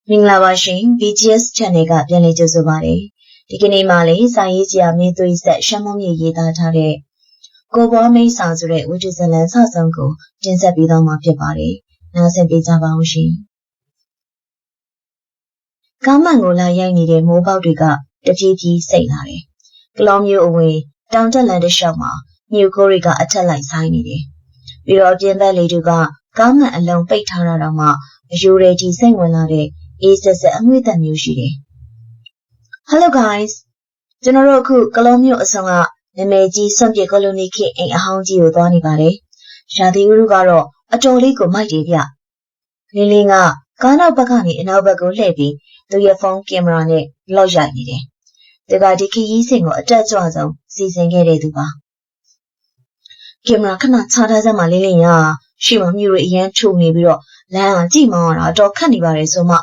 မင်္ဂလာပါရှင် BGS Channel ကပြန်လည်ကြိုဆိုပါရစေ။ဒီကနေ့မှလည်းစာရေးဆရာမင်းသွေးဆက်ရှမ်းမုံမြေရေးသားထားတဲ့ကိုဘောမိတ်စာဆိုတဲ့ဝတ္ထုဇာတ်လမ်းစဆုံးကိုတင်ဆက်ပေးသွားမှာဖြစ်ပါတယ်။နားဆင်ပေးကြပါဦးရှင်။ကားမှန်ကိုလာရိုက်နေတဲ့မိုးပေါက်တွေကတပြေးပြေးစိတ်လာတယ်။ကလောမျိုးအဝင်တောင်တက်လန်တစ်လျှောက်မှာမြူကိုတွေကအထက်လိုက်ဆိုင်နေတယ်။ပြီးတော့အပြင်ဘက်လေးတွေကကားမှန်အလုံးပိတ်ထားတာတော့မှအယိုးတွေကြီးစိတ်ဝင်လာတဲ့အေးဆက်ဆက်အငွေ့သက်မျိုးရှိတယ်။ Hello guys ကျွန်တော်တို့အခုကလောမျိုးအဆောင်ကနာမည်ကြီးစွန့်ပစ်ကိုလိုနီခေတ်အိမ်အဟောင်းကြီးကိုသွားနေပါတယ်။ရာသီဥတုကတော့အတော်လေးကိုမိုက်တယ်ဗျ။လင်းလင်းကကားနောက်ဘက်ကနေအနောက်ဘက်ကိုလှည့်ပြီးသူ့ရဲ့ဖုန်းကင်မရာနဲ့လောက်ရိုက်နေတယ်။သူကဒီခရီးစဉ်ကိုအတက်ကြွဆုံးစီစဉ်ခဲ့တဲ့သူပါ။ကင်မရာခဏချထားစမ်းမှလင်းလင်းရရှိမှမြူတွေအရန်ထုံနေပြီးတော့လမ်းကကြည့်မောင်းရတာတော့ခက်နေပါတယ်ဆိုမှ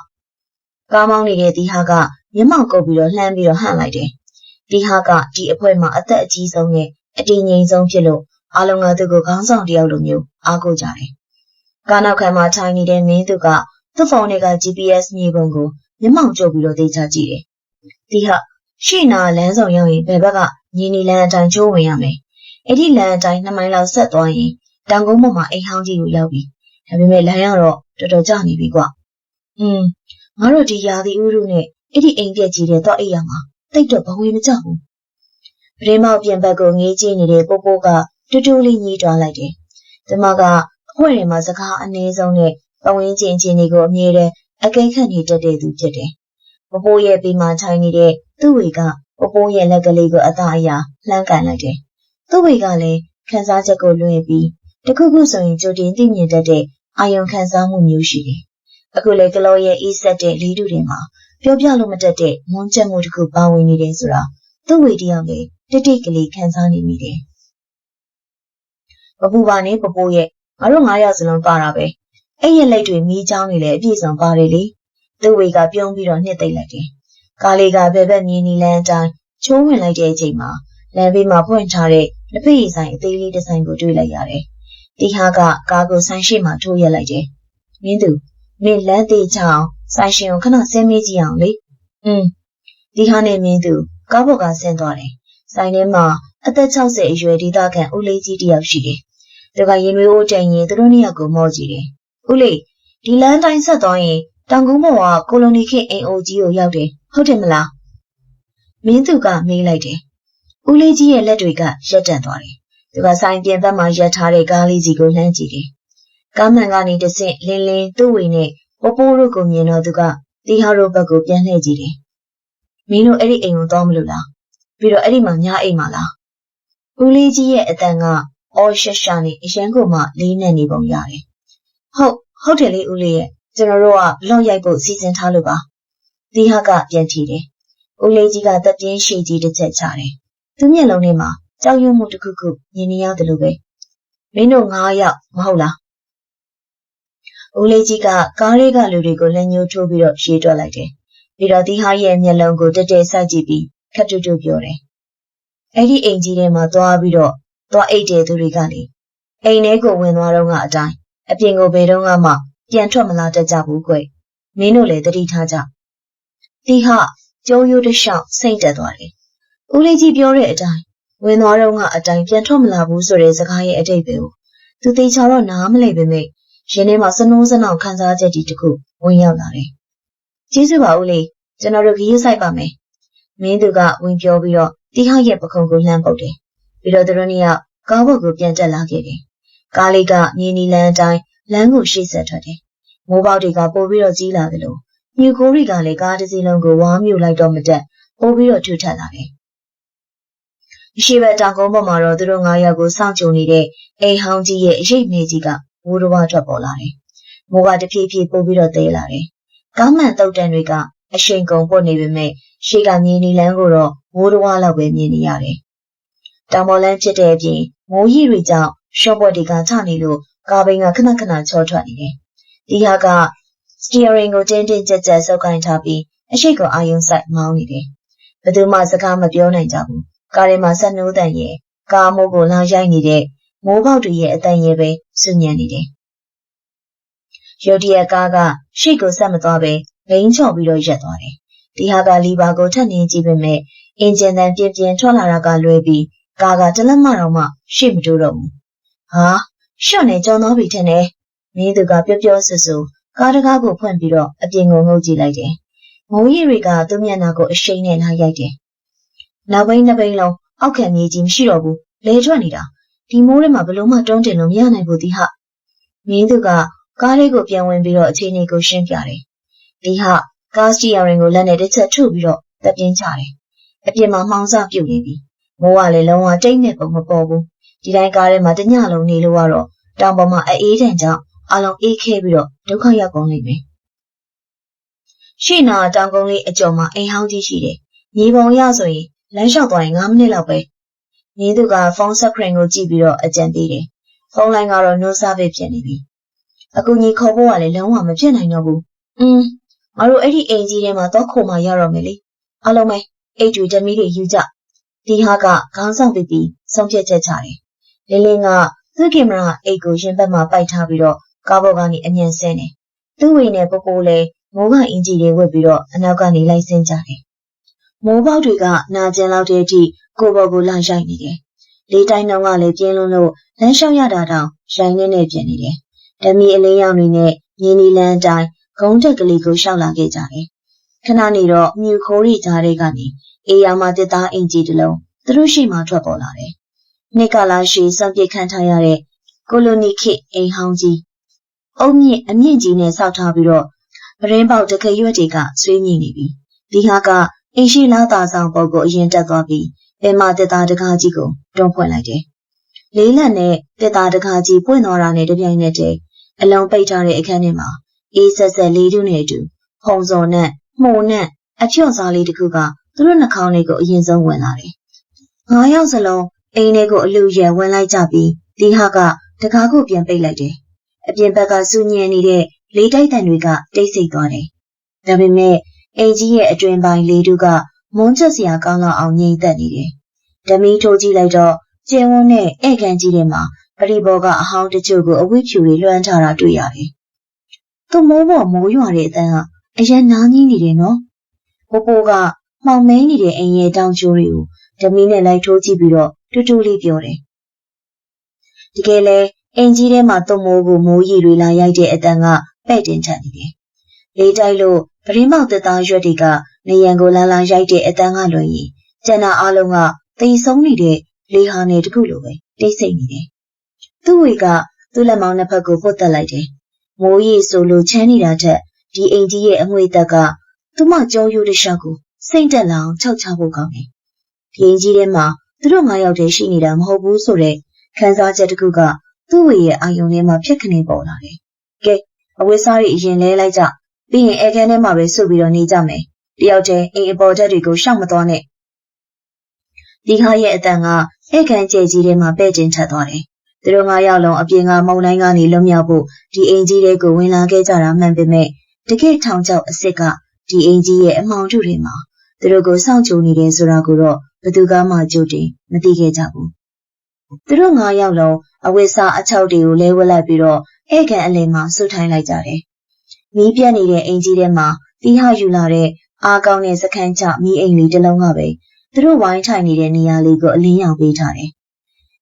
ကားမောင်းနေတဲ့ဒီဟာကမျက်မှောက်ကုပ်ပြီးတော့လှမ်းပြီးတော့ဟန့်လိုက်တယ်။ဒီဟာကဒီအဖွဲမှာအသက်အကြီးဆုံးနဲ့အတည်ငြိမ်ဆုံးဖြစ်လို့အားလုံးကသူ့ကိုခေါင်းဆောင်တယောက်လိုမျိုးအားကိုးကြတယ်။ကားနောက်ခံမှာထိုင်နေတဲ့မင်းသူကသူ့ဖုန်းထဲက GPS မြေပုံကိုမျက်မှောက်ကျုပ်ပြီးတော့သေချာကြည့်တယ်။ဒီဟာရှေ့နာလမ်းဆောင်ရောက်ရင်ဘယ်ဘက်ကညီနီလမ်းအတိုင်းကျိုးဝင်ရမယ်။အဲ့ဒီလမ်းအတိုင်း2မိုင်လောက်ဆက်သွားရင်တောင်ကုန်းပေါ်မှာအိမ်ဟောင်းကြီးကိုရောက်ပြီ။ဒါပေမဲ့လမ်းကတော့တော်တော်ကျနေပြီကွာ။ငါတို့ဒီရာသီဥတုနဲ့အဲ့ဒီအိမ်ပြက်ကြီးတဲ့တော့အိမ်ရမှာတိတ်တော့ဘဝင်မကြဘူး။ပရင်းမောက်ပြင်ဘက်ကိုငေးကြည့်နေတဲ့ပိုးပိုးကတူတူလေးညီးတွားလိုက်တယ်။ဒီမှာကအဖွဲထဲမှာစကားအနည်းဆုံးနဲ့ပဝင်းချင်းချင်းတွေကိုအမြဲတမ်းအကိန်းခန့်နေတတ်တဲ့သူဖြစ်တယ်။ပိုးပိုးရဲ့ပြီးမှထိုင်နေတဲ့သူ့ဝေကပိုးပိုးရဲ့လက်ကလေးကိုအသာအရာလှမ်းကန်လိုက်တယ်။သူ့ဝေကလည်းခန်းစားချက်ကိုလွှင့်ပြီးတခုခုဆိုရင်ကြိုတင်သိမြင်တတ်တဲ့အာယုံခန်းစားမှုမျိုးရှိတယ်။အခုလေကလောရဲ့အေးဆက်တဲ့လေးတူတွေမှာပြောပြလို့မတတ်တဲ့မွန်းချက်မှုတစ်ခုပါဝင်နေတယ်ဆိုတာသူ့ဝေတယောက်လေတိတ်တိတ်ကလေးခံစားနေမိတယ်။ပပူပါနဲ့ပပိုးရဲ့ငါတို့9ယောက်စလုံးပါတာပဲ။အဲ့ရဲ့လက်တွေမီးချောင်းနေလေအပြည့်စုံပါတယ်လေ။သူ့ဝေကပြုံးပြီးတော့နှစ်သိမ့်လိုက်တယ်။ကားလေးကဘယ်ဘက်မြင်းနီလန်းအတိုင်းချိုးဝင်လိုက်တဲ့အချိန်မှာလမ်းဘေးမှာဖွင့်ထားတဲ့လက်ဖက်ရည်ဆိုင်အသေးလေးတစ်ဆိုင်ကိုတွေ့လိုက်ရတယ်။ဒီဟာကကားကိုဆိုင်ရှိမှထိုးရက်လိုက်တယ်။မင်းသူမင်းလမ်းသေးချအောင်ဆိုင်ရှင်ကိုခဏဆင်းမေးကြည့်အောင်လေဒီဟာနဲ့မင်းသူကားပေါ်ကဆင်းသွားတယ်ဆိုင်ထဲမှာအသက်60အရွယ်ဒေသခံဦးလေးကြီးတယောက်ရှိတယ်သူကရင်တွေအိုးတိုင်ရင်သူတို့နှစ်ယောက်ကိုမော့ကြည့်တယ်ဦးလေးဒီလမ်းတိုင်းဆက်သွားရင်တောင်ကုန်းပေါ်ကကိုလိုနီခေတ်အိမ်အိုကြီးကိုရောက်တယ်ဟုတ်တယ်မလားမင်းသူကမေးလိုက်တယ်ဦးလေးကြီးရဲ့လက်တွေကရက်တန့်သွားတယ်သူကဆိုင်ပြင်ဘက်မှာရက်ထားတဲ့ကားလေးစီကိုလှမ်းကြည့်တယ်ကားမှန်ကနေတဆင့်လင်းလင်းသူ့ဝေနဲ့ပိုးပိုးတို့ကိုမြင်တော့သူကတီဟာတို့ဘက်ကိုပြန်လှည့်ကြည့်တယ်။မင်းတို့အဲ့ဒီအိမ်ကိုသွားမလို့လား။ပြီးတော့အဲ့ဒီမှာညာအိမ်မှာလား။ဦးလေးကြီးရဲ့အတန်ကအော်ရှက်ရှာနေအရန်ကိုမှလေးနဲ့နေပုံရတယ်။ဟုတ်တယ်လေဦးလေးရဲ့ကျွန်တော်တို့ကဘလောက်ရိုက်ဖို့စီစဉ်ထားလို့ပါ။တီဟာကပြန်ထီတယ်။ဦးလေးကြီးကသက်ပြင်းရှည်ကြီးတစ်ချက်ချတယ်။သူ့မျက်လုံးထဲမှာကြောက်ရွံ့မှုတစ်ခုခုမြင်နေရတယ်လို့ပဲ။မင်းတို့9ယောက်မဟုတ်လား။ဦးလေးကြီးကကားတွေကလူတွေကိုလက်ညှိုးထိုးပြီးတော့ရှေ့ထွက်လိုက်တယ်။ပြီးတော့တီဟာရဲ့မျက်လုံးကိုတက်တက်စိုက်ကြည့်ပြီးခက်တူတူပြောတယ်။အဲ့ဒီအိမ်ကြီးထဲမှာသွားပြီးတော့သွားအိတ်တဲ့သူတွေကလေအိမ်ထဲကိုဝင်သွားတော့ကအတိုင်းအပြင်ကိုဘယ်တော့မှပြန်ထွက်မလာတတ်ကြဘူးကွ။မင်းတို့လည်းသတိထားကြ။တီဟာကျုံးရိုးတစ်လျှောက်စိတ်တက်သွားတယ်။ဦးလေးကြီးပြောတဲ့အတိုင်းဝင်သွားတော့ကအတိုင်းပြန်ထွက်မလာဘူးဆိုတဲ့စကားရဲ့အတိတ်ပဲကိုသူသေချာတော့နားမလည်ပေမဲ့ရင်ထဲမှာစနိုးစနောင်ခံစားချက်တစ်ခုဝင်ရောက်လာတယ်။ကျေးဇူးပါဦးလေးကျွန်တော်တို့ခရီးဆိုင်ပါမယ်။မင်းသူကဝင်ပြောပြီးတော့တီဟာရဲ့ပခုံးကိုလှမ်းပုတ်တယ်။ပြီးတော့သူတို့နှစ်ယောက်ကားဘက်ကိုပြန်တက်လာခဲ့တယ်။ကားလေးကမြင်းနီလန်းအတိုင်းလမ်းကိုရှေ့ဆက်ထွက်တယ်။မိုးပေါက်တွေကပိုပြီးတော့ကြီးလာတယ်လို့မြူကိုတွေကလည်းကားတစ်စီးလုံးကိုဝါမြူလိုက်တော့မတက်ပိုပြီးတော့ထူထပ်လာတယ်။ရှိဘက်တောင်ကုန်းပေါ်မှာတော့သူတို့9ယောက်ကိုစောင့်ကြုံနေတဲ့အိမ်ဟောင်းကြီးရဲ့အရိပ်မေကြီးကမိုးတစ်ဝါထွက်ပေါ်လာတယ်။မိုးကတဖြည်းဖြည်းပိုပြီးတော့သေးလာတယ်။ကောင်းမှန်တုတ်တန်တွေကအရှိန်ကုန်ပွက်နေပေမဲ့ရှေ့ကမြင်းနီလန်းကိုတော့မိုးတစ်ဝါလောက်ပဲမြင်နေရတယ်။တောင်ပေါ်လန်းဖြစ်တဲ့အပြင်မိုးရီတွေကြောင့်ရှော့ပွက်တွေကချနေလို့ကားဘိန်းကခဏခဏချောထွက်နေတယ်။ဒီဟာကစတီယာရင်ကိုတင်းတင်းကြပ်ကြပ်ဆုပ်ကိုင်ထားပြီးအရှိတ်ကိုအာယုံဆိုင်မောင်းနေတယ်။ဘယ်သူမှစကားမပြောနိုင်ကြဘူး။ကားထဲမှာဆက်နိုးတန်ရဲ့ကားမိုးကိုလောင်းရိုက်နေတဲ့မိုးပေါက်တွေရဲ့အတန်ရဲ့ပဲစူညံနေတယ်။ရုတ်တရက်ကားကရှေ့ကိုဆက်မသွားပဲ ဘိန်းချော့ပြီးတော့ရက်သွားတယ်ဒီဟာကလီဘာကိုထပ်နေကြည့်ပေမဲ့အင်ဂျင်တန်ပြင်းပြင်းထွက်လာတာကလွဲပြီးကာကတလက်မတော့မှရှေ့မတိုးတော့ဘူးဟာရှော့နေကြောင်တော့ပြီထင်တယ်မင်းသူကပြောပြောဆူဆူကားတကားကိုဖွင့်ပြီးတော့အပြင်ကိုငုံကြည့်လိုက်တယ်မိုးရီတွေကသူ့မျက်နှာကိုအရှိန်နဲ့လာရိုက်တယ်နောက်ဘိန်းနှစ်ဘိန်းလုံးအောက်ခံမြေကြီးမရှိတော့ဘူးလဲထွက်နေတာဒီမိုးထဲမှာဘလို့မှတုံးတင်လို့မရနိုင်ဘူးဒီဟာမင်းသူကကားလေးကိုပြန်ဝင်ပြီးတော့အခြေအနေကိုရှင်းပြတယ်ဒီဟာကားစတီယာရင်ကိုလက်နဲ့တစ်ချက်ထုပြီးတော့တက်ပြင်းချတယ်အပြင်မှာမှောင်စပြုတ်နေပြီမိုးကလည်းလုံးဝတိတ်နဲ့ပုံမပေါ်ဘူးဒီတိုင်းကားထဲမှာတညလုံးနေလို့ကတော့တောင်ပေါ်မှာအေးတန်ကြောင့်အလုံးအေးခဲပြီးတော့ဒုက္ခရောက်ကုန်လိမ့်မယ်ရှေ့နာတောင်ကုန်းလေးအကျော်မှာအိမ်ဟောင်းကြီးရှိတယ်မြေပုံရဆိုရင်လမ်းလျှောက်သွားရင်9မိနစ်လောက်ပဲမင်းသူကဖုန်းဆက်ခရင်ကိုကြည့်ပြီးတော့အကြံပေးတယ်ဖုန်းလိုင်းကတော့ no service ဖြစ်နေပြီအခုညီခေါ်ဖို့ကလည်းလုံးဝမဖြစ်နိုင်တော့ဘူးငါတို့အဲ့ဒီအိမ်ကြီးထဲမှာတော့ခိုမှရတော့မယ်လေအလုံးမဲအိတ်တူဓမီတွေယူကြဒီဟာကခေါင်းဆောင်ပြီးဆုံးဖြတ်ချက်ချတယ်လင်းကသူ့ကင်မရာအိတ်ကိုရင်ဘက်မှာပိုက်ထားပြီးတော့ကားပေါ်ကနေအမြန်ဆင်းတယ်သူ့ဝေနဲ့ပိုပိုလည်းမိုးကအင်ဂျီတွေဝတ်ပြီးတော့အနောက်ကနေလိုက်ဆင်းကြတယ်မိုးပေါက်တွေကနာကျင်လောက်တဲ့အထိကိုပေါ်ကိုလာရိုက်နေတယ်လေးတိုင်းတော့ကလည်းပြင်းလုံးလို့လမ်းလျှောက်ရတာတောင်ရိုင်းနေပြင်နေတယ်ဓမီအလေးရောင်တွေနဲ့မြင်းနီလန်းအတိုင်းဂုံးတက်ကလေးကိုရှောက်လာခဲ့ကြတယ်ခဏနေတော့မြူခိုးရီကြားတွေကနေအေးရမတစ်သားအင်ဂျီတစ်လုံးသူတို့ရှိမှထွက်ပေါ်လာတယ်နှစ်ကလာရှိစံပြစ်ခန့်ထားရတဲ့ကိုလိုနီခေတ်အိမ်ဟောင်းကြီးအုံမြင့်အမြင့်ကြီးနဲ့ဆောက်ထားပြီးတော့ပရင်းပေါက်တခရွက်တွေကဆွေးမြည်နေပြီဒီဟာကအင်ရှိလာသားဆောင်ပုတ်ကိုအရင်တက်သွားပြီးပင်မတစ်သားတကားကြီးကိုတွန်းဖွင့်လိုက်တယ်လေးလက်နဲ့တစ်သားတကားကြီးပွင့်သွားတာနဲ့တပြိုင်နက်တည်းအလုံးပိတ်ထားတဲ့အခန်းထဲမှာအေးဆက်ဆက်လေးတူးနဲ့အတူဖုံစော်နဲ့မှုန်နဲ့အဖြော့စားလေးတစ်ခုကသူတို့နှာခေါင်းလေးကိုအရင်ဆုံးဝင်လာတယ်9ယောက်စလုံးအိမ်ထဲကိုအလူရဲဝင်လိုက်ကြပြီးဒီဟာကတကားကိုပြန်ပိတ်လိုက်တယ်အပြင်ဘက်ကစူညံနေတဲ့လေးတိုက်တန်တွေကတိတ်ဆိတ်သွားတယ်ဒါပေမဲ့အိမ်ကြီးရဲ့အတွင်ပိုင်းလေးတူကမုန်းချက်စရာကောင်းလောက်အောင်ငြိမ်သက်နေတယ်ဓမီထိုးကြည့်လိုက်တော့ကျင်းဝန်းနဲ့ဧကန်ကြီးထဲမှာပရိဘောကအဟောင်းတချို့ကိုအဝိဖြူတွေလွှမ်းထားတာတွေ့ရတယ်သူ့မိုးပေါ်မိုးရွာတဲ့အတန်းကအရန်နားကြီးနေတယ်နော်ပိုပိုကမှောင်မဲနေတဲ့အိမ်ရဲ့တောင်ကျိုးတွေကိုဓမီနဲ့လိုက်ထိုးကြည့်ပြီးတော့တူတူလေးပြောတယ်တကယ်လဲအိမ်ကြီးထဲမှာသူ့မိုးကိုမိုးရီတွေလာရိုက်တဲ့အတန်းကပဲ့တင်ထန်နေတယ်လေးတိုက်လို့ပရင်းပေါက်သက်သားရွက်တွေကနေရန်ကိုလာလာရိုက်တဲ့အတန်းကလွန်ရင်ကျန်တာအလုံးကသိဆုံးနေတဲ့လေးဟာနဲ့တခုလိုပဲတိတ်ဆိတ်နေတယ်သူ့ဝေကသူ့လက်မောင်းနှစ်ဖက်ကိုပုတ်တက်လိုက်တယ်မိုးရီဆိုလိုချမ်းနေတာထက်ဒီအိမ်ကြီးရဲ့အငွေတက်ကသူ့မကြောရိုးတစ်လျှောက်ကိုစိတ်တက်လောင်ခြောက်ချဖို့ကောင်းတယ်ဒီအိမ်ကြီးထဲမှာသူတို့9ယောက်တည်းရှိနေတာမဟုတ်ဘူးဆိုတဲ့ခံစားချက်တစ်ခုကသူ့ဝေရဲ့အာယုံထဲမှာဖြစ်ခနေပေါ်လာတယ်ကဲအဝတ်စားတွေအရင်လဲလိုက်ကြပြီးရင်အဲခန်းထဲမှာပဲစုပြီးတော့နေကြမယ်တယောက်တည်းအိမ်အပေါ်တက်တွေကိုရှောက်မသွားနဲ့ဒီဟာရဲ့အတန်ကအဲခန်းကျဲကြီးထဲမှာပဲ့တင်ထက်သွားတယ်သူတို့9ယောက်လုံးအပြင်ကမုံတိုင်းကနေလွတ်မြောက်ဖို့ဒီအိမ်ကြီးတွေကိုဝင်လာခဲ့ကြတာမှန်ပေမဲ့တကယ်ထောင်ချောက်အစ်စ်ကဒီအိမ်ကြီးရဲ့အမှောင်ထုတွေမှာသူတို့ကိုစောင့်ကြိုနေတယ်ဆိုတာကိုတော့ဘယ်သူမှကြိုတင်မသိခဲ့ကြဘူးသူတို့9ယောက်လုံးအဝိစာအချောက်တွေကိုလဲဝက်လိုက်ပြီးတော့ဧကန်အလယ်မှာဆွထိုင်းလိုက်ကြတယ်မီးပြတ်နေတဲ့အိမ်ကြီးထဲမှာတီးဟယူလာတဲ့အားကောင်းတဲ့စခန်းချမီးအိမ်လေးတစ်လုံးကပဲသူတို့ဝိုင်းထိုင်နေတဲ့နေရာလေးကိုအလင်းရောင်ပေးထားတယ်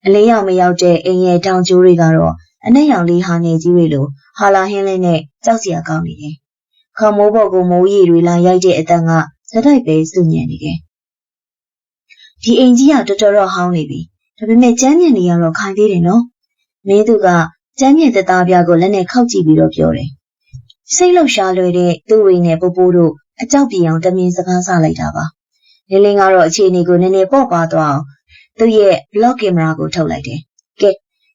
အလင်းရောင်မရောက်တဲ့အိမ်ရဲ့တောင်ကျိုးတွေကတော့အနက်ရောင်လေးဟာငယ်ကြီးတွေလိုဟာလာဟင်းလေးနဲ့ကြောက်စရာကောင်းနေတယ်။ခေါမိုးပေါ်ကိုမိုးရီတွေလာရိုက်တဲ့အတန်ကစတိုက်ပဲစုညံနေတယ်။ဒီအိမ်ကြီးကတော်တော်ဟောင်းနေပြီ။ဒါပေမဲ့ကျမ်းမြင့်တွေကတော့ခိုင်သေးတယ်နော်။မင်းသူကကျမ်းမြင့်သက်သားပြားကိုလက်နဲ့ခောက်ကြည့်ပြီးတော့ပြောတယ်။စိတ်လှုပ်ရှားလွယ်တဲ့သူ့ဝိနဲ့ပိုပိုတို့အကြောက်ပြေအောင်တမင်စကားဆလိုက်တာပါ။လင်းလင်းကတော့အခြေအနေကိုနည်းနည်းပေါ့ပါသွားအောင်သူ့ရဲ့ vlog ကင်မရာကိုထုတ်လိုက်တယ်။ကဲ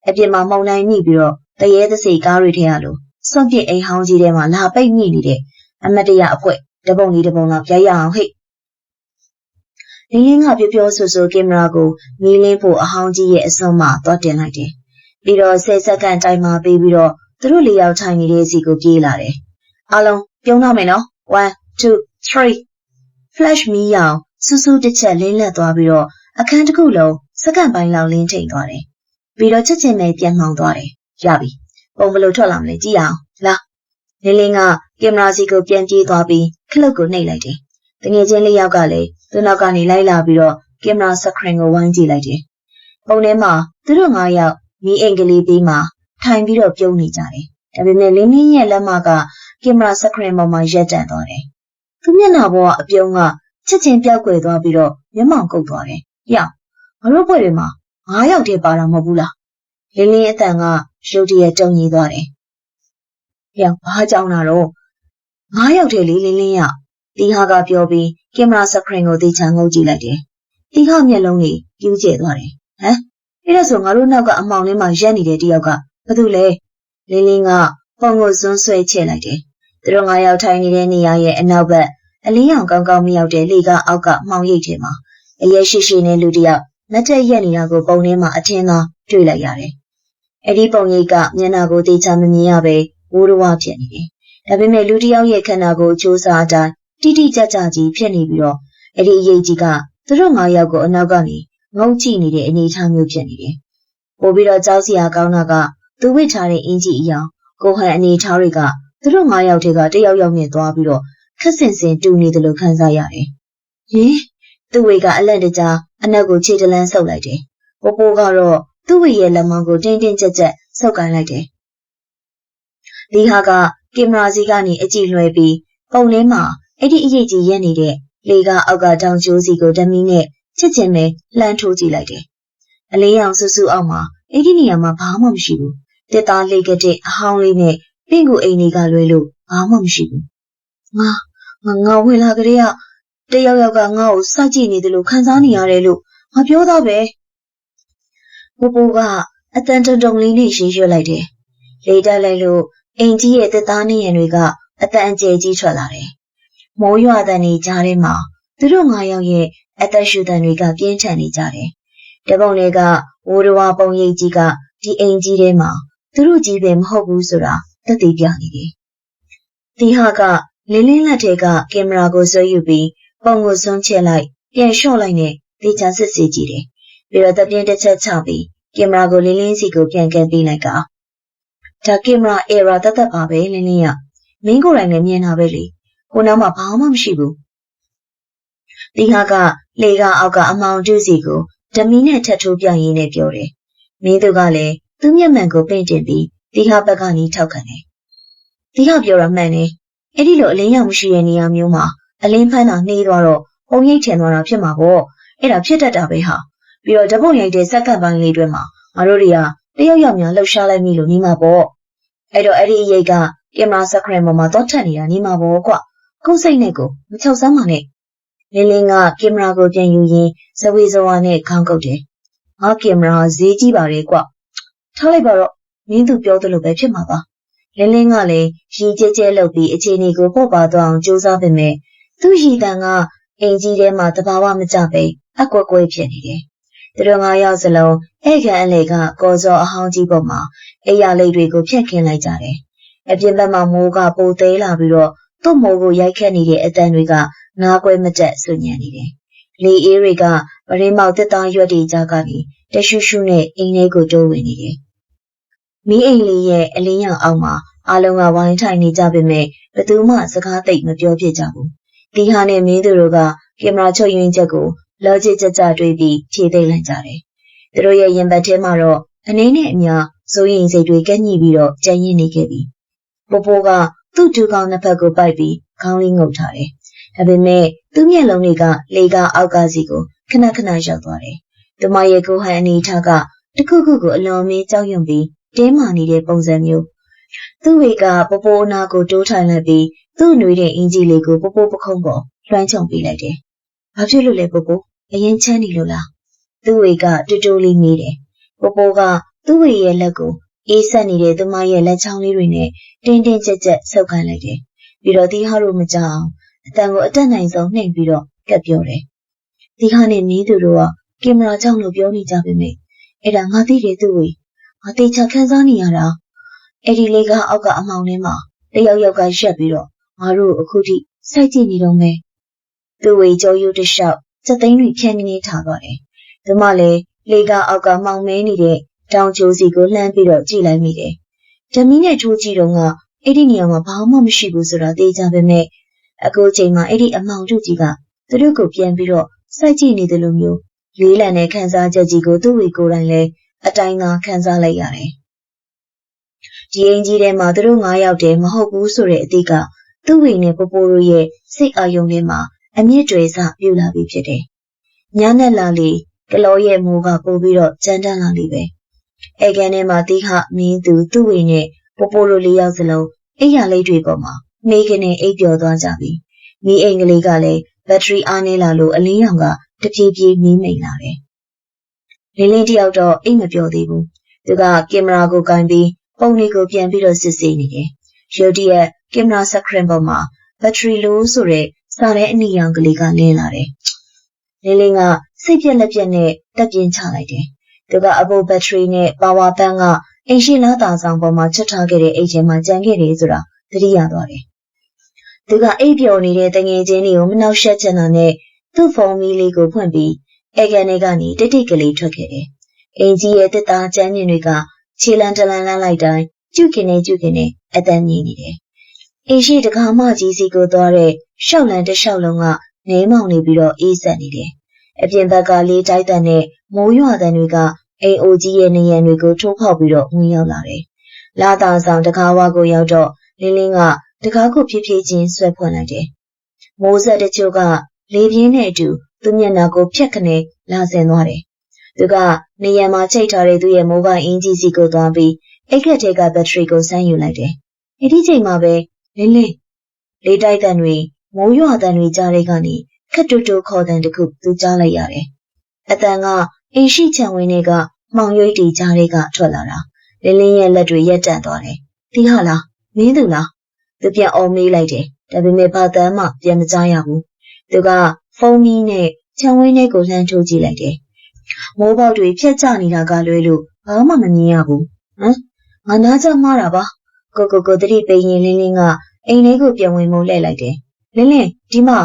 အပြင်မှာမှုန်တိုင်းမိပြီးတော့တရေသစိကားတွေထဲရလို့စွန့်ပစ်အိမ်ဟောင်းကြီးထဲမှာလာပိတ်မိနေတဲ့အမတ်တရအဖွဲတပုံလေးတပုံလောက်ပြရအောင်ဟဲ့။လင်းလင်းကပြောဆူဆူကင်မရာကိုမီးလင်းဖို့အဟောင်းကြီးရဲ့အစွန်းမှာသွားတင်လိုက်တယ်။ပြီးတော့10စက္ကန့်တိုင်မှာပေးပြီးတော့သူတို့၄ယောက်ထိုင်နေတဲ့စီကိုပြေးလာတယ်။အားလုံးပြုံးတော့မယ်နော်1 2 3 flash မီးရောင်စူးစူးတစ်ချက်လင်းလက်သွားပြီးတော့အခန်းတစ်ခုလုံးစက္ကန့်ပိုင်းလောက်လင်းထိန်သွားတယ်။ပြီးတော့ချက်ချင်းပဲပြန်မှောင်သွားတယ်။ရပြီ။ပုံဘလို့ထွက်လာမလဲကြည့်အောင်။လာလင်းလင်းက ကင်မရာစီကိုပြန်ပြေးသွားပြီးခလုတ်ကိုနှိပ်လိုက်တယ်။တငယ်ချင်းလေးယောက်ကလည်းသူ့နောက်ကနေလိုက်လာပြီးတော့ကင်မရာစခရင်ကိုဝိုင်းကြည့်လိုက်တယ်။ပုံထဲမှာသူတို့9ယောက်မီးအိမ်ကလေးပြီးမှထိုင်ပြီးတော့ပြုံးနေကြတယ်။ဒါပေမဲ့လင်းလင်းရဲ့လက်မကကင်မရာစခရင်ပေါ်မှာရက်တန့်သွားတယ်။သူ့မျက်နှာပေါ်ကအပြုံးကချက်ချင်းပြောက်ကွယ်သွားပြီးတော့မျက်မှောင်ကုတ်သွားတယ်။ယောက်ငါတို့ဘွဲ့တွေမှာ9ယောက်တည်းပါတာမဟုတ်ဘူးလား။လင်းလင်းအတန်ကရုတ်တရက်တုံညီသွားတယ်။ယောက်ဘာကြောင်တာတော့9ယောက်တည်းလေးလင်းလင်းရတီဟာကပြောပြီးကင်မရာစခရင်ကိုတေချာငုပ်ကြည့်လိုက်တယ်။တီဟာမျက်လုံးကြီးပြူးကျဲသွားတယ်။ဟမ်အဲ့ဒါဆိုငါတို့နောက်ကအမောင်လေးမှာရက်နေတဲ့တယောက်ကဘာလို့လဲလင်းလင်းကပုံကိုစွန်းဆွဲချဲ့လိုက်တယ်။သူတို့9ယောက်ထိုင်နေတဲ့နေရာရဲ့အနောက်ဘက်အလင်းရောင်ကောင်းကောင်းမရောက်တဲ့လေကအောက်ကမှောင်ရိပ်ထဲမှာအရက်ရှိရှိနဲ့လူတယောက်လက်ထက်ရက်နေတာကိုပုံထဲမှာအထင်းသာတွေ့လိုက်ရတယ်။အဲ့ဒီပုံရိပ်ကမျက်နှာကိုတေချာမမြင်ရပဲဝိုးဝါးဖြစ်နေတယ်။ဒါပေမဲ့လူတယောက်ရဲ့ခန္ဓာကိုယ်စူးစားအတိုင်းတိတိကျကျကြီးဖြစ်နေပြီးတော့အဲ့ဒီအရေးကြီးကသူတို့9ယောက်ကိုအနောက်ကနေငုံကြည့်နေတဲ့အနေအထားမျိုးဖြစ်နေတယ်။ပို့ပြီးတော့ကြောက်စရာကောင်းတာကသူဝစ်ထားတဲ့အင်ကြီးအယောင်ကိုဟန်အနေထားတွေကသူတို့9ယောက်ထဲကတယောက်ယောက်နဲ့သွားပြီးတော့ခက်ဆင်ဆင်တူနေတယ်လို့ခံစားရတယ်။ဟင်သူ့ဝေကအလန့်တကြားအနက်ကိုခြေတလန်းဆုပ်လိုက်တယ်။ပိုးကတော့သူ့ဝေရဲ့လက်မောင်းကိုတင်းတင်းကြပ်ကြပ်ဆုပ်ကိုင်းလိုက်တယ်။ဒီဟာကကင်မရာစီကနေအကြည့်လွှဲပြီးပုံထဲမှာအဲ့ဒီအရေးကြီးရက်နေတဲ့လေကအောက်ကတောင်ကျိုးစီကိုဓမီနဲ့ချက်ချင်းပဲလှမ်းထိုးကြည့်လိုက်တယ်။အလေးရောင်ဆူဆူအောက်မှာအဲ့ဒီနေရာမှာဘာမှမရှိဘူး။တက်သားလေးကတဲ့အဟောင်းလေးနဲ့ပင့်ကူအိမ်လေးကလွဲလို့ဘာမှမရှိဘူး။ငါဝင်လာကြတဲ့တယောက်ယောက်ကငါ့ကိုစိုက်ကြည့်နေတယ်လို့ခံစားနေရတယ်လို့ငါပြောတော့ပဲ။ပိုးကအတန်တုံလေးနဲ့ရှင်းရွက်လိုက်တယ်။လေတက်လိုက်လို့အိမ်ကြီးရဲ့တက်သားနေရံတွေကအတန်အကျယ်ကြီးထွက်လာတယ်။မိုးရွာတဲ့နေကြားထဲမှာသူတို့9ယောက်ရဲ့အသက်ရှူတန်တွေကပြင်းထန်နေကြတယ်။တပုံတွေကဝိုးတော်ပုံရိပ်ကြီးကဒီအိမ်ကြီးထဲမှာသူတို့ကြီးပဲမဟုတ်ဘူးဆိုတာသက်သေပြနေတယ်။ဒီဟာကလင်းလင်းလက်ထဲကကင်မရာကိုဆွဲယူပြီးပုံကိုဆွန်းချလိုက်ပြန်လျှော့လိုက်နဲ့တေချာစစ်ဆေးကြည့်တယ်။ပြီးတော့တပြင်းတစ်ချက်ချပြီးကင်မရာကိုလင်းလင်းစီကိုပြန်ကန်ပေးလိုက်ကဒါကင်မရာ error တတ်ပါပဲလင်းလင်းရမင်းကိုယ်တိုင်လည်းမြင်တာပဲလေ။ကိုနောက်မှာဘာမှမရှိဘူး။ဒီဟာကလေကအောက်ကအမောင်တူးစီကိုဓမီနဲ့ထပ်ထိုးပြရင်းနဲ့ပြောတယ်။မင်းတို့ကလည်းသူ့မျက်မှန်ကိုပင့်တင်ပြီးဒီဟာဘက်ကနေထောက်ခံတယ်။ဒီဟာပြောရမှန်တယ်။အဲ့ဒီလိုအလင်းရောင်မရှိတဲ့နေရာမျိုးမှာအလင်းဖန်းတာနှေးသွားတော့ပုံရိပ်ထင်သွားတာဖြစ်မှာပေါ့။အဲ့ဒါဖြစ်တတ်တာပဲဟာ။ပြီးတော့ဓာတ်ပုံရိုက်တဲ့စက္ကန့်ပိုင်းလေးတွေမှာငါတို့တွေကတယောက်ယောက်များလှုပ်ရှားလိုက်မိလို့နေမှာပေါ့။အဲ့တော့အဲ့ဒီအရေးကကင်မရာစခရင်ပေါ်မှာတော့ထက်နေတာနေမှာပေါ့ကွ။ကိုယ်စိတ်နဲ့ကိုမချောက်စမ်းပါနဲ့။လင်းလင်းကကင်မရာကိုပြန်ယူရင်းဇဝေဇဝါနဲ့ခေါင်းကုပ်တယ်။ငါကင်မရာဈေးကြီးပါတယ်ကွ။ထားလိုက်ပါတော့မင်းသူပြောသလိုပဲဖြစ်မှာပါ။လင်းလင်းကလည်းရီကျဲကျဲလုပ်ပြီးအခြေအနေကိုပေါ့ပါသွားအောင်ကြိုးစားပေမဲ့သူ့ရီတန်ကအင်ကြီးထဲမှာတဘာဝမကျပဲအကွက်ကွဲဖြစ်နေတယ်။သူတို့9ယောက်စလုံးအဲ့ခန့်အလေကကော်စောအဟောင်းကြီးပေါ်မှာအိယာလိတ်တွေကိုဖျက်ခင်းလိုက်ကြတယ်။အပြင်ဘက်မှာမိုးကပိုသေးလာပြီးတော့သူ့မိုးကိုရိုက်ခတ်နေတဲ့အတန်တွေကငားကွဲမတက်ဆွညံနေတယ်။လေအေးတွေကပရင်းမောက်တက်သားရွက်တွေကြားကနေတရှူးရှူးနဲ့အိမ်ထဲကိုတိုးဝင်နေတယ်။မီးအိမ်လေးရဲ့အလင်းရောင်အောက်မှာအားလုံးကဝိုင်းထိုင်နေကြပေမဲ့ဘယ်သူမှစကားသိပ်မပြောဖြစ်ကြဘူး။ဒီဟာနဲ့မင်းတို့ကကင်မရာချုပ်ရင်းချက်ကိုလောจิตကြကြတွေးပြီးဖြေသိမ့်လိုက်ကြတယ်။သူတို့ရဲ့ရင်ဘတ်ထဲမှာတော့အနေနဲ့အများစိုးရင်စိတ်တွေကညှိပြီးတော့ကြံ့ရင်နေခဲ့ပြီ။ပိုးကသူ့ဒူကောင်နှစ်ဖက်ကိုပိုက်ပြီးခေါင်းလေးငုပ်ထားတယ်။ဒါပေမဲ့သူ့မျက်လုံးတွေကလေကအောက်ကစီကိုခဏခဏရောက်သွားတယ်။သူမရဲ့ကိုဟန်အနေထားကတခုခုကိုအလွန်မင်းကြောက်ရွံ့ပြီးတင်းမာနေတဲ့ပုံစံမျိုးသူ့ဝေကပိုးနာကိုတိုးထိုင်လိုက်ပြီးသူ့နှွေးတဲ့အင်ဂျီလေးကိုပိုးပခုံးပေါ်လွှမ်းခြုံပေးလိုက်တယ်။ဘာဖြစ်လို့လဲပိုးအရင်ချမ်းနေလို့လား။သူ့ဝေကတူတူလေးမေးတယ်။ပိုးကသူ့ဝေရဲ့လက်ကိုအေးဆက်နေတဲ့သူမရဲ့လက်ချောင်းလေးတွေနဲ့တင်းတင်းကြပ်ကြပ်ဆုပ်ခိုင်းလိုက်တယ်။ပြီးတော့ဒီဟာတို့မကြောက်အတန်ကိုအတက်နိုင်ဆုံးနှိမ်ပြီးတော့ကပ်ပြောတယ်။ဒီဟာနဲ့မင်းသူတို့ကကင်မရာကြောင့်လို့ပြောနေကြပေမဲ့အဲ့ဒါငါသိတယ်သူ့ဝေငါတေချာခန်းစားနေရတာအဲ့ဒီလေးကအောက်ကအမောင်ထဲမှာတယောက်ယောက်ကရက်ပြီးတော့ငါတို့အခုထိစိုက်ကြည့်နေတော့မယ်သူ့ဝေကြောရိုးတစ်လျှောက်စက်သိန်းတွေဖြန်းနေထားသွားတယ်။ဒီမှလည်းလေကအောက်ကမောင်မဲနေတဲ့တောင်ကျိုးစီကိုလှမ်းပြီးတော့ကြည့်လိုက်မိတယ်။ဓမီနဲ့ထိုးကြည့်တော့က အဲ့ဒီနေရာမှာဘာမှမရှိဘူးဆိုတာသိကြပေမဲ့အခုချိန်မှာအဲ့ဒီအမောင်တို့ကြီးကသူတို့ကိုပြန်ပြီးတော့စိုက်ကြည့်နေတယ်လို့မျိုးလေးလံတဲ့ခန်းစားချက်ကြီးကိုသူ့ဝေကိုယ်တိုင်လည်းအတိုင်းသာခန်းစားလိုက်ရတယ်။ဒီအင်ကြီးထဲမှာသူတို့9ယောက်တည်းမဟုတ်ဘူးဆိုတဲ့အသည့်ကသူ့ဝေနဲ့ပိုပိုတို့ရဲ့စိတ်အာရုံထဲမှာအမြင့်တွေစပြူလာပြီးဖြစ်တယ်။ညနေလာလေကလောရဲ့မိုးကပိုပြီးတော့ကြမ်းတမ်းလာလိမ့်ပဲ။အဲကန်ထဲမှာတိခမင်းသူ့ဝေနဲ့ပိုပိုတို့4ယောက်စလုံးအိယာလေးတွေပေါ်မှာမိကနေအိပ်ပျော်သွားကြပြီ။မိအိမ်ကလေးကလည်းဘက်ထရီအားနေလာလို့အလင်းရောင်ကတပြေးပြေးမီးမိန်လာတယ်။လင်းလင်းတယောက်တော့အိမ်မပျော်သေးဘူး။သူကကင်မရာကိုကင်ပြီးပုံလေးကိုပြန်ပြီးတော့စစ်ဆေးနေတယ်။ရုတ်တရက်ကင်မရာစခရင်ပေါ်မှာဘက်ထရီလိုဆိုတဲ့စားတဲ့အနီရောင်ကလေးကလင်းလာတယ်။လင်းလင်းကစိတ်ပြက်လက်ပြက်နဲ့တက်ပြင်းချလိုက်တယ်။သူကအဘိုးဘက်ထရီနဲ့ပါဝါဘန်းကအိမ်ရှိလာတာဆောင်ပေါ်မှာချက်ထားခဲ့တဲ့အိမ်ချင်းမှာကျန်ခဲ့တယ်ဆိုတာသတိရသွားတယ်။သူကအိပ်ပျော်နေတဲ့တငယ်ချင်းတွေကိုမနှောက်ယှက်ချင်တာနဲ့သူ့ဖုန်းမီးလေးကိုဖွင့်ပြီးအဲကန်ထဲကနေတိတ်ကလေးထွက်ခဲ့တယ်။အင်ကြီးရဲ့တစ်သားကျမ်းမြင်တွေကခြေလန်းတလန်းလန်းလိုက်တိုင်းကျုခင်နဲ့အတန်းမြည်နေတယ်။အိမ်ရှိတကားမကြီးစီကိုသွားတဲ့ရှောက်လန်းတစ်လျှောက်လုံးကနေမောင်နေပြီးတော့အေးဆက်နေတယ်။အပြင်ဘက်ကလေးတိုက်တန်နဲ့မိုးရွာတဲ့တွေကအိမ်အိုကြီးရဲ့နေရံတွေကိုထိုးဖောက်ပြီးတော့ဝင်ရောက်လာတယ်။လာတာဆောင်တကားဝါကိုရောက်တော့လင်းလင်းကတကားကိုဖြည်းဖြည်းချင်းဆွဲဖွင့်လိုက်တယ်။မိုးဆက်တချို့ကလေပြင်းနဲ့အတူသူ့မျက်နှာကိုဖြတ်ခနဲ့လာဆင်သွားတယ်။သူကနေရံမှာချိတ်ထားတဲ့သူ့ရဲ့မိုးပိုင်းအင်ဂျီစီကိုသွားပြီးအိတ်ခက်ထဲကဘက်ထရီကိုဆန်းယူလိုက်တယ်။ဒီချိန်မှာပဲလင်းလေးလေးတိုက်တန်တွေမိုးရွာတန်တွေကြားတဲ့ကနေခက်တူတူခေါ်တန်တခုသူကြားလိုက်ရတယ်။အတန်ကအင်ရှိချံဝင်းတွေကမှောင်ရိပ်တီကြားတွေကထွက်လာတာလင်းလင်းရဲ့လက်တွေရက်တန့်သွားတယ်။ဒီဟာလားမင်းသူလားသူပြန်အော်မေးလိုက်တယ်။ဒါပေမဲ့ဘာတမ်းမှပြန်မကြားရဘူး။သူကဖုန်းမီးနဲ့ချံဝင်းထဲကိုလှမ်းထိုးကြည့်လိုက်တယ်။မိုးပေါက်တွေဖြတ်ကျနေတာကလွဲလို့ဘာမှမမြင်ရဘူး။ဟမ်ငါနားကြမှားတာပါ။ကိုတတိပိန်ရင်လင်းလင်းကအိမ်ထဲကိုပြန်ဝင်မို့လှည့်လိုက်တယ်။လင်းလင်းဒီမှာ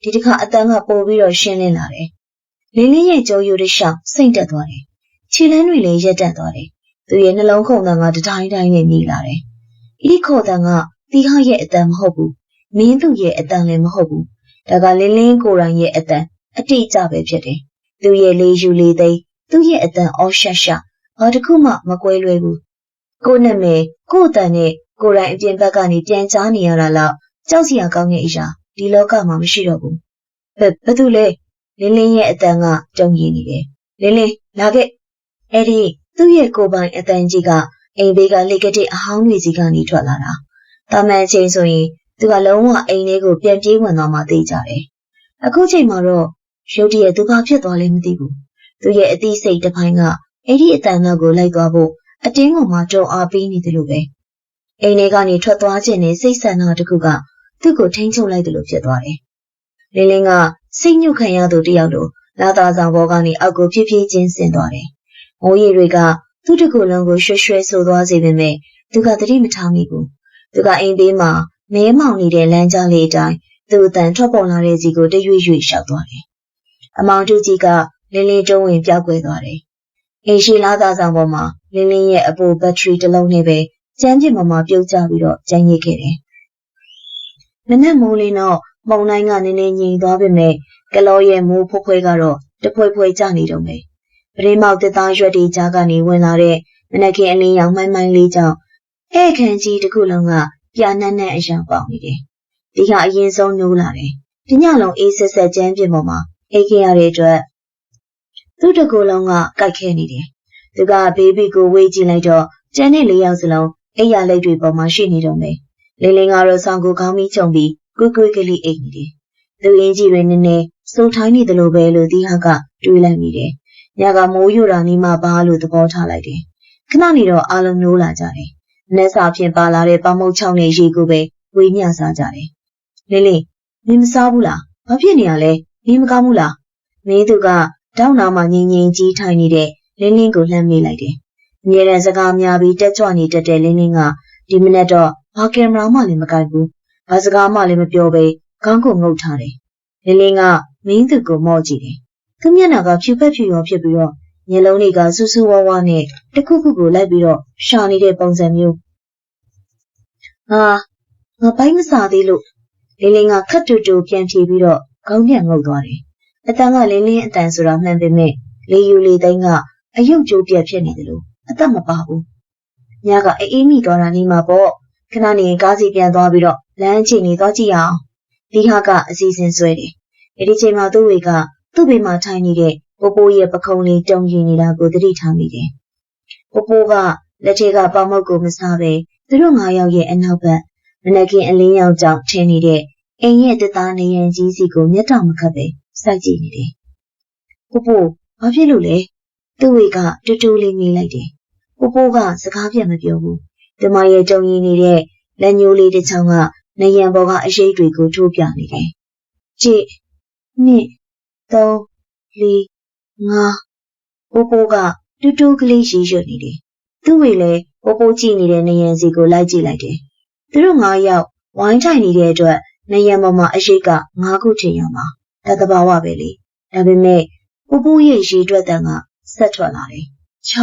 ဒီတစ်ခါအတန်းကပိုပြီးတော့ရှင်းလင်းလာတယ်။လင်းလင်းရဲ့ကြောရိုးတစ်လျှောက်စိတ်တက်သွားတယ်။ခြေလမ်းတွေလည်းရက်တက်သွားတယ်။သူရဲ့နှလုံးခုန်တန်ကတတိုင်းတိုင်းနဲ့မြည်လာတယ်။ဒီခေါ်တန်ကတီဟာရဲ့အတန်မဟုတ်ဘူး။မင်းသူရဲ့အတန်လည်းမဟုတ်ဘူး။ဒါကလင်းလင်းကိုယ်တိုင်ရဲ့အတန်အတိအကျပဲဖြစ်တယ်။သူရဲ့လေးယူလေးသိသူ့ရဲ့အတန်အော်ရှာဘာတစ်ခုမှမကွဲလွဲဘူး။ကိုနဲ့မေကိုအတန်နဲ့ကိုယ်တိုင်အပြင်ဘက်ကနေပြန်ချားနေရတာလောက်ကြောက်စရာကောင်းတဲ့အရာဒီလောကမှာမရှိတော့ဘူး။ဘသူလဲလင်းလင်းရဲ့အတန်ကတုံရည်နေတယ်။လင်းလင်းလာခဲ့အဲ့ဒီသူ့ရဲ့ကိုယ်ပိုင်အတန်ကြီးကအိမ်ဘေးကလေကတဲ့အဟောင်းတွေစီကနေထွက်လာတာ။တာမန်ချိန်ဆိုရင်သူကလုံးဝအိမ်လေးကိုပြန်ပြေးဝင်သွားမှသိကြတယ်။အခုချိန်မှာတော့ရုတ်တရက်သူဘာဖြစ်သွားလဲမသိဘူး။သူရဲ့အသိစိတ်တစ်ပိုင်းကအဲ့ဒီအတန်ကိုလိုက်သွားဖို့အတင်းကိုမှကြုံအားပေးနေတယ်လို့ပဲ။အိမ်ထဲကနေထွက်သွားခြင်းနဲ့စိတ်ဆန္ဒတစ်ခုကသူ့ကိုထိန်းချုပ်လိုက်တယ်လို့ဖြစ်သွားတယ်။လင်းလင်းကစိတ်ညှို့ခံရသူတယောက်လိုလာတာဆောင်ဘောကနေအောက်ကိုဖြည်းဖြည်းချင်းဆင်းသွားတယ်။မိုးရေတွေကသူ့တကူလုံးကိုရွှဲဆိုသွားစေပေမဲ့သူကသတိမထားမိဘူး။သူကအိမ်သေးမှာမဲမောင်နေတဲ့လမ်းကြားလေးအတိုင်းသူ့အတန်ထွက်ပေါ်လာတဲ့စီကိုတရွေ့ရွေ့ရှောက်သွားတယ်။အမောင်တူကြီးကလင်းလင်းတုံးဝင်ပြောက်ကွယ်သွားတယ်။အိမ်ရှိလာတာဆောင်ပေါ်မှာလင်းလင်းရဲ့အပိုဘက်ထရီတစ်လုံးနဲ့ပဲကျန်းပြစ်ပေါ်မှာပြုတ်ကျပြီးတော့ကျန်ရစ်ခဲ့တယ်။မနက်မိုးလင်းတော့မုန်တိုင်းကနည်းနည်းငြိမ်သွားပေမဲ့ကလောရဲ့မိုးဖွယ်ကတော့တဖွဲကျနေတော့မယ်။ပရိမောက်တစ်သားရွက်တွေကြားကနေဝင်လာတဲ့မနက်ခင်းအလင်းရောင်မှိုင်းလေးကြောင့်အဲ့ခန်းကြီးတစ်ခုလုံးကပြာနှံ့အယောင်ပေါက်နေတယ်။ဒီကအရင်ဆုံးနိုးလာတယ်။ဒီညလုံးအေးဆက်ကျန်းပြစ်ပေါ်မှာအိတ်ခဲ့ရတဲ့အတွက်သူ့တကူလုံးကကိုက်ခဲနေတယ်။သူကဘေဘီကိုဝေးကြည့်လိုက်တော့ကျန်တဲ့4ယောက်စလုံးအိယာလက်တွေပေါ်မှာရှိနေတော့မယ်။လင်းလင်းကတော့ဆောင်းကိုခေါင်းပြီးချုံပြီးကွေးကလေးအိတ်နေတယ်။သူအင်းကြီးတွေနည်းနည်းစိုးထိုင်းနေတယ်လို့ပဲလို့ဒီဟာကတွေးလိုက်မိတယ်။ညကမိုးရွာနီးမှပါလို့သဘောထားလိုက်တယ်။ခဏနေတော့အားလုံးမျိုးလာကြတယ်။နက်စာဖြင့်ပါလာတဲ့ပမုတ်ချောင်းနဲ့ရေကိုပဲဝေးညစားကြတယ်။လင်းလင်းမင်းမစားဘူးလား။ဘာဖြစ်နေရလဲ။မင်းမကောင်းဘူးလား။မင်းသူကတောင်းနာမှငြိမ်ကြီးထိုင်နေတဲ့လင်းလင်းကိုလှမ်းမေးလိုက်တယ်။အမြဲတမ်းစကားများပြီးတက်ကြွနေတတ်တဲ့လင်းလင်းကဒီမနေ့တော့ဘာကင်မရာမှလည်းမကိုက်ဘူး။ဘာစကားမှလည်းမပြောဘဲခေါင်းကိုငုတ်ထားတယ်။လင်းလင်းကမင်းသူကိုမော့ကြည့်တယ်။သူမျက်နှာကဖြူဖက်ဖြူရောဖြစ်ပြီးတော့မျက်လုံးတွေကစူးစူးဝါးဝါနဲ့တစ်ခုခုကိုလိုက်ပြီးတော့ရှာနေတဲ့ပုံစံမျိုး ငါဘိုင်းမစားသေးလို့လင်းလင်းကခတ်တူတူပြန်ဖြေပြီးတော့ခေါင်းပြန်ငုပ်သွားတယ်အတန်ကလင်းလင်းအတန်ဆိုတာမှန်ပေမဲ့လေယူလေသိန်းကအယုတ်ကျိုးပြက်ဖြစ်နေတယ်လို့အသက်မပါဘူးညကအေးမိသွားတာနေမှာပေါ့ခဏနေကားစီပြန်သွားပြီးတော့လမ်းချိန်နေသွားကြည့်အောင်ဒီဟာကအစီအစဉ်ဆွဲတယ်ဒီချိန်မှာသူ့ဝေကသူ့ဘေးမှာထိုင်နေတဲ့ပိုပိုရဲ့ပခုံးလေးတုံယူနေတာကိုသတိထားမိတယ်ပိုပိုကလက်ထဲကပေါမောက်ကိုမစားပဲသူတို့9ယောက်ရဲ့အနောက်ဘက်မနက်ခင်းအလင်းရောင်ကြောင့်ထင်းနေတဲ့အိမ်ရဲ့တသားနေရန်ကြီးစီကိုမျက်တောင်မခတ်ပဲစိုက်ကြည့်နေတယ်ပိုပိုဘာဖြစ်လို့လဲသူ့ဝေကတူတူလေးငေးလိုက်တယ်ပိုပိုကစကားပြန်မပြောဘူးဒီမရဲ့တုံရင်နေတဲ့လက်ညိုးလေးတစ်ချောင်းကနေရန်ပေါ်ကအရှိတ်တွေကိုထိုးပြနေတယ်ကြည့်နှစ်3 4 5ပိုပိုကတူတူကလေးရီးရွတ်နေတယ်သူ့ဝေလည်းပိုပိုကြည့်နေတဲ့နေရန်စီကိုလိုက်ကြည့်လိုက်တယ်သူတို့9ယောက်ဝိုင်းထိုင်နေတဲ့အတွက်နေရန်ပေါ်မှာအရှိတ်က9ခုထင်ရမှာဒါတဘာဝပဲလေဒါပေမဲ့ပိုပိုရဲ့ရေတွက်တန်ကဆက်ထွက်လာတယ်6